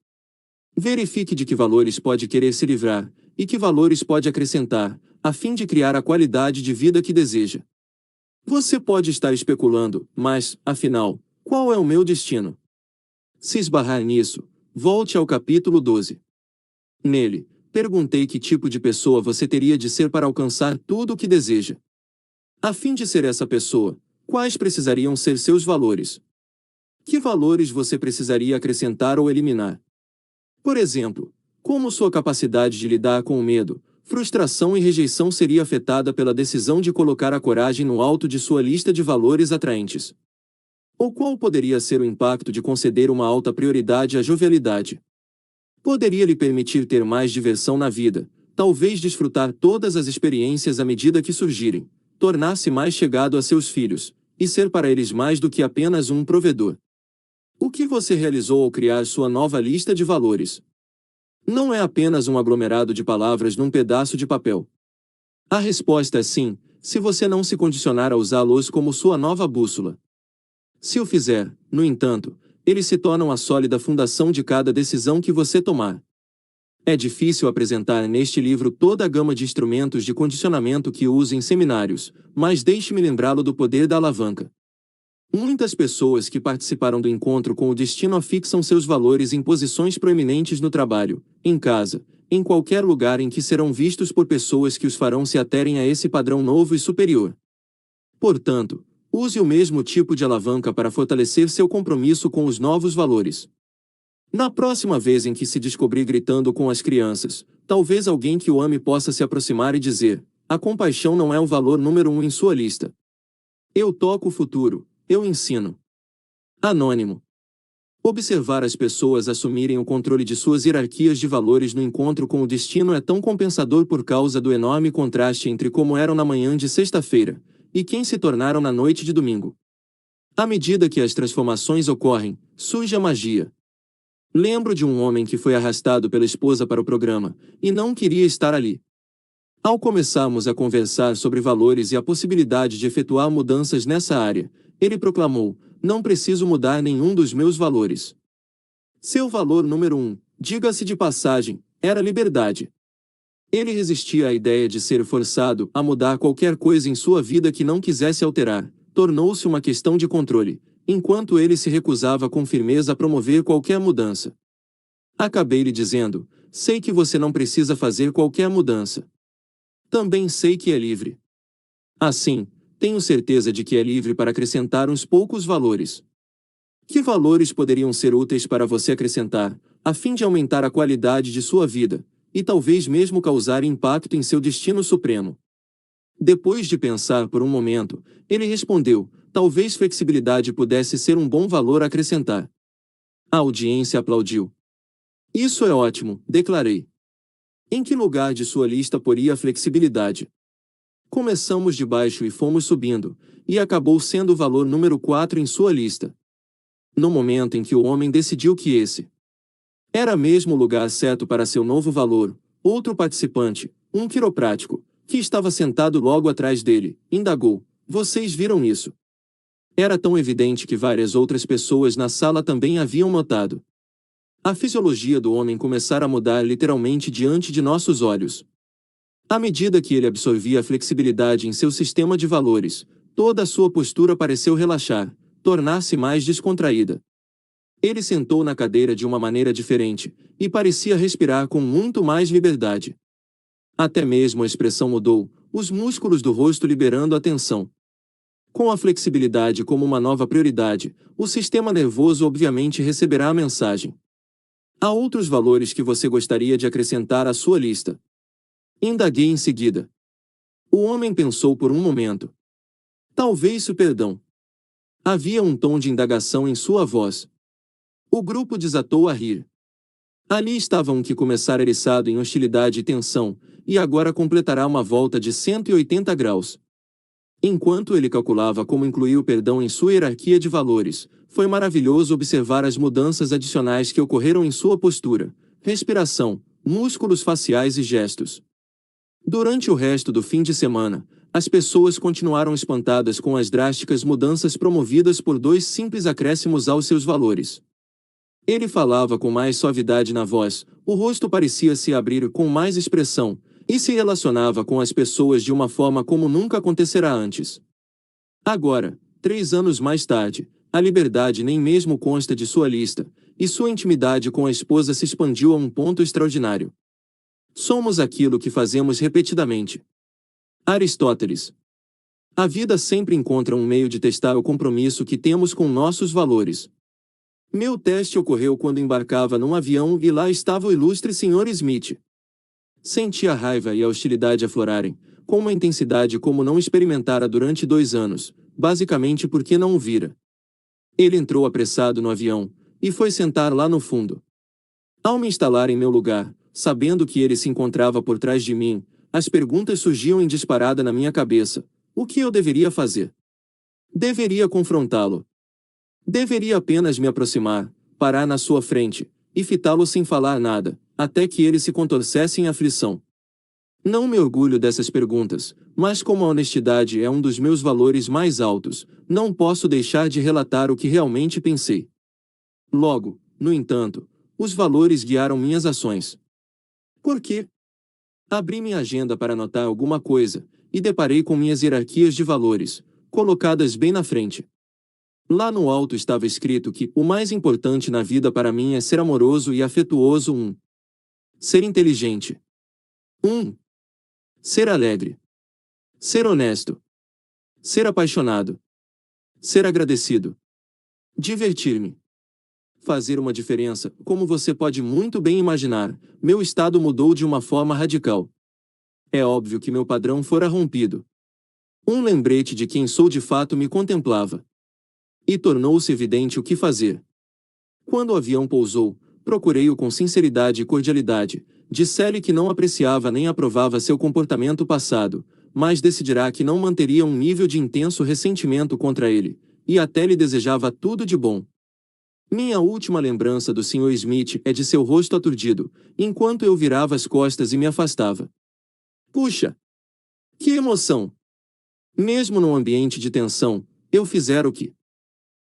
Verifique de que valores pode querer se livrar, e que valores pode acrescentar, a fim de criar a qualidade de vida que deseja. Você pode estar especulando, mas, afinal, qual é o meu destino? Se esbarrar nisso, volte ao capítulo 12. Nele, perguntei que tipo de pessoa você teria de ser para alcançar tudo o que deseja. A fim de ser essa pessoa, quais precisariam ser seus valores? Que valores você precisaria acrescentar ou eliminar? Por exemplo, como sua capacidade de lidar com o medo, frustração e rejeição seria afetada pela decisão de colocar a coragem no alto de sua lista de valores atraentes? Ou qual poderia ser o impacto de conceder uma alta prioridade à jovialidade? Poderia lhe permitir ter mais diversão na vida, talvez desfrutar todas as experiências à medida que surgirem, tornar-se mais chegado a seus filhos, e ser para eles mais do que apenas um provedor. O que você realizou ao criar sua nova lista de valores? Não é apenas um aglomerado de palavras num pedaço de papel. A resposta é sim, se você não se condicionar a usá-los como sua nova bússola. Se o fizer, no entanto, eles se tornam a sólida fundação de cada decisão que você tomar. É difícil apresentar neste livro toda a gama de instrumentos de condicionamento que uso em seminários, mas deixe-me lembrá-lo do poder da alavanca. Muitas pessoas que participaram do encontro com o destino afixam seus valores em posições proeminentes no trabalho, em casa, em qualquer lugar em que serão vistos por pessoas que os farão se aterem a esse padrão novo e superior. Portanto, use o mesmo tipo de alavanca para fortalecer seu compromisso com os novos valores. Na próxima vez em que se descobrir gritando com as crianças, talvez alguém que o ame possa se aproximar e dizer: a compaixão não é o valor número 1 em sua lista. Eu toco o futuro. Eu ensino. Anônimo. Observar as pessoas assumirem o controle de suas hierarquias de valores no encontro com o destino é tão compensador por causa do enorme contraste entre como eram na manhã de sexta-feira e quem se tornaram na noite de domingo. À medida que as transformações ocorrem, surge a magia. Lembro de um homem que foi arrastado pela esposa para o programa e não queria estar ali. Ao começarmos a conversar sobre valores e a possibilidade de efetuar mudanças nessa área, ele proclamou: não preciso mudar nenhum dos meus valores. Seu valor número 1, diga-se de passagem, era liberdade. Ele resistia à ideia de ser forçado a mudar qualquer coisa em sua vida que não quisesse alterar, tornou-se uma questão de controle, enquanto ele se recusava com firmeza a promover qualquer mudança. Acabei lhe dizendo: sei que você não precisa fazer qualquer mudança. Também sei que é livre. Assim, tenho certeza de que é livre para acrescentar uns poucos valores. Que valores poderiam ser úteis para você acrescentar, a fim de aumentar a qualidade de sua vida, e talvez mesmo causar impacto em seu destino supremo? Depois de pensar por um momento, ele respondeu: talvez flexibilidade pudesse ser um bom valor a acrescentar. A audiência aplaudiu. Isso é ótimo, declarei. Em que lugar de sua lista poria a flexibilidade? Começamos de baixo e fomos subindo, e acabou sendo o valor número 4 em sua lista. No momento em que o homem decidiu que esse era mesmo o lugar certo para seu novo valor, outro participante, um quiroprático, que estava sentado logo atrás dele, indagou: vocês viram isso? Era tão evidente que várias outras pessoas na sala também haviam notado. A fisiologia do homem começara a mudar literalmente diante de nossos olhos. À medida que ele absorvia a flexibilidade em seu sistema de valores, toda a sua postura pareceu relaxar, tornar-se mais descontraída. Ele sentou na cadeira de uma maneira diferente, e parecia respirar com muito mais liberdade. Até mesmo a expressão mudou, os músculos do rosto liberando a tensão. Com a flexibilidade como uma nova prioridade, o sistema nervoso obviamente receberá a mensagem. Há outros valores que você gostaria de acrescentar à sua lista? Indaguei em seguida. O homem pensou por um momento. Talvez o perdão. Havia um tom de indagação em sua voz. O grupo desatou a rir. Ali estava um que começara eriçado em hostilidade e tensão, e agora completará uma volta de 180 graus. Enquanto ele calculava como incluir o perdão em sua hierarquia de valores, foi maravilhoso observar as mudanças adicionais que ocorreram em sua postura, respiração, músculos faciais e gestos. Durante o resto do fim de semana, As pessoas continuaram espantadas com as drásticas mudanças promovidas por 2 simples acréscimos aos seus valores. Ele falava com mais suavidade na voz, o rosto parecia se abrir com mais expressão, e se relacionava com as pessoas de uma forma como nunca acontecerá antes. Agora, 3 anos mais tarde, a liberdade nem mesmo consta de sua lista, e sua intimidade com a esposa se expandiu a um ponto extraordinário. Somos aquilo que fazemos repetidamente. Aristóteles. A vida sempre encontra um meio de testar o compromisso que temos com nossos valores. Meu teste ocorreu quando embarcava num avião e lá estava o ilustre Sr. Smith. Senti a raiva e a hostilidade aflorarem, com uma intensidade como não experimentara durante 2 anos, basicamente porque não o vira. Ele entrou apressado no avião, e foi sentar lá no fundo. Ao me instalar em meu lugar, sabendo que ele se encontrava por trás de mim, as perguntas surgiam em disparada na minha cabeça. O que eu deveria fazer? Deveria confrontá-lo? Deveria apenas me aproximar, parar na sua frente, e fitá-lo sem falar nada, até que ele se contorcesse em aflição? Não me orgulho dessas perguntas, mas como a honestidade é um dos meus valores mais altos, não posso deixar de relatar o que realmente pensei. Logo, no entanto, os valores guiaram minhas ações. Por quê? Abri minha agenda para anotar alguma coisa, e deparei com minhas hierarquias de valores, colocadas bem na frente. Lá no alto estava escrito que o mais importante na vida para mim é ser amoroso e afetuoso. Ser inteligente. 1. Ser alegre. Ser honesto. Ser apaixonado. Ser agradecido. Divertir-me. Fazer uma diferença. Como você pode muito bem imaginar, meu estado mudou de uma forma radical. É óbvio que meu padrão fora rompido. Um lembrete de quem sou de fato me contemplava. E tornou-se evidente o que fazer. Quando o avião pousou, procurei-o com sinceridade e cordialidade. Disse-lhe que não apreciava nem aprovava seu comportamento passado, mas decidirá que não manteria um nível de intenso ressentimento contra ele, e até lhe desejava tudo de bom. Minha última lembrança do Sr. Smith é de seu rosto aturdido, enquanto eu virava as costas e me afastava. Puxa! Que emoção! Mesmo num ambiente de tensão, eu fizera o que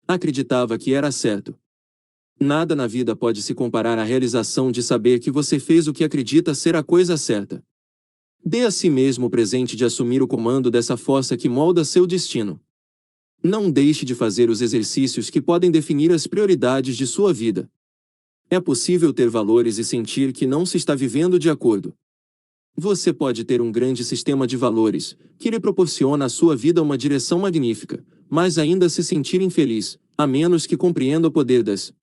acreditava que era certo. Nada na vida pode se comparar à realização de saber que você fez o que acredita ser a coisa certa. Dê a si mesmo o presente de assumir o comando dessa força que molda seu destino. Não deixe de fazer os exercícios que podem definir as prioridades de sua vida. É possível ter valores e sentir que não se está vivendo de acordo. Você pode ter um grande sistema de valores, que lhe proporciona à sua vida uma direção magnífica, mas ainda se sentir infeliz, a menos que compreenda o poder das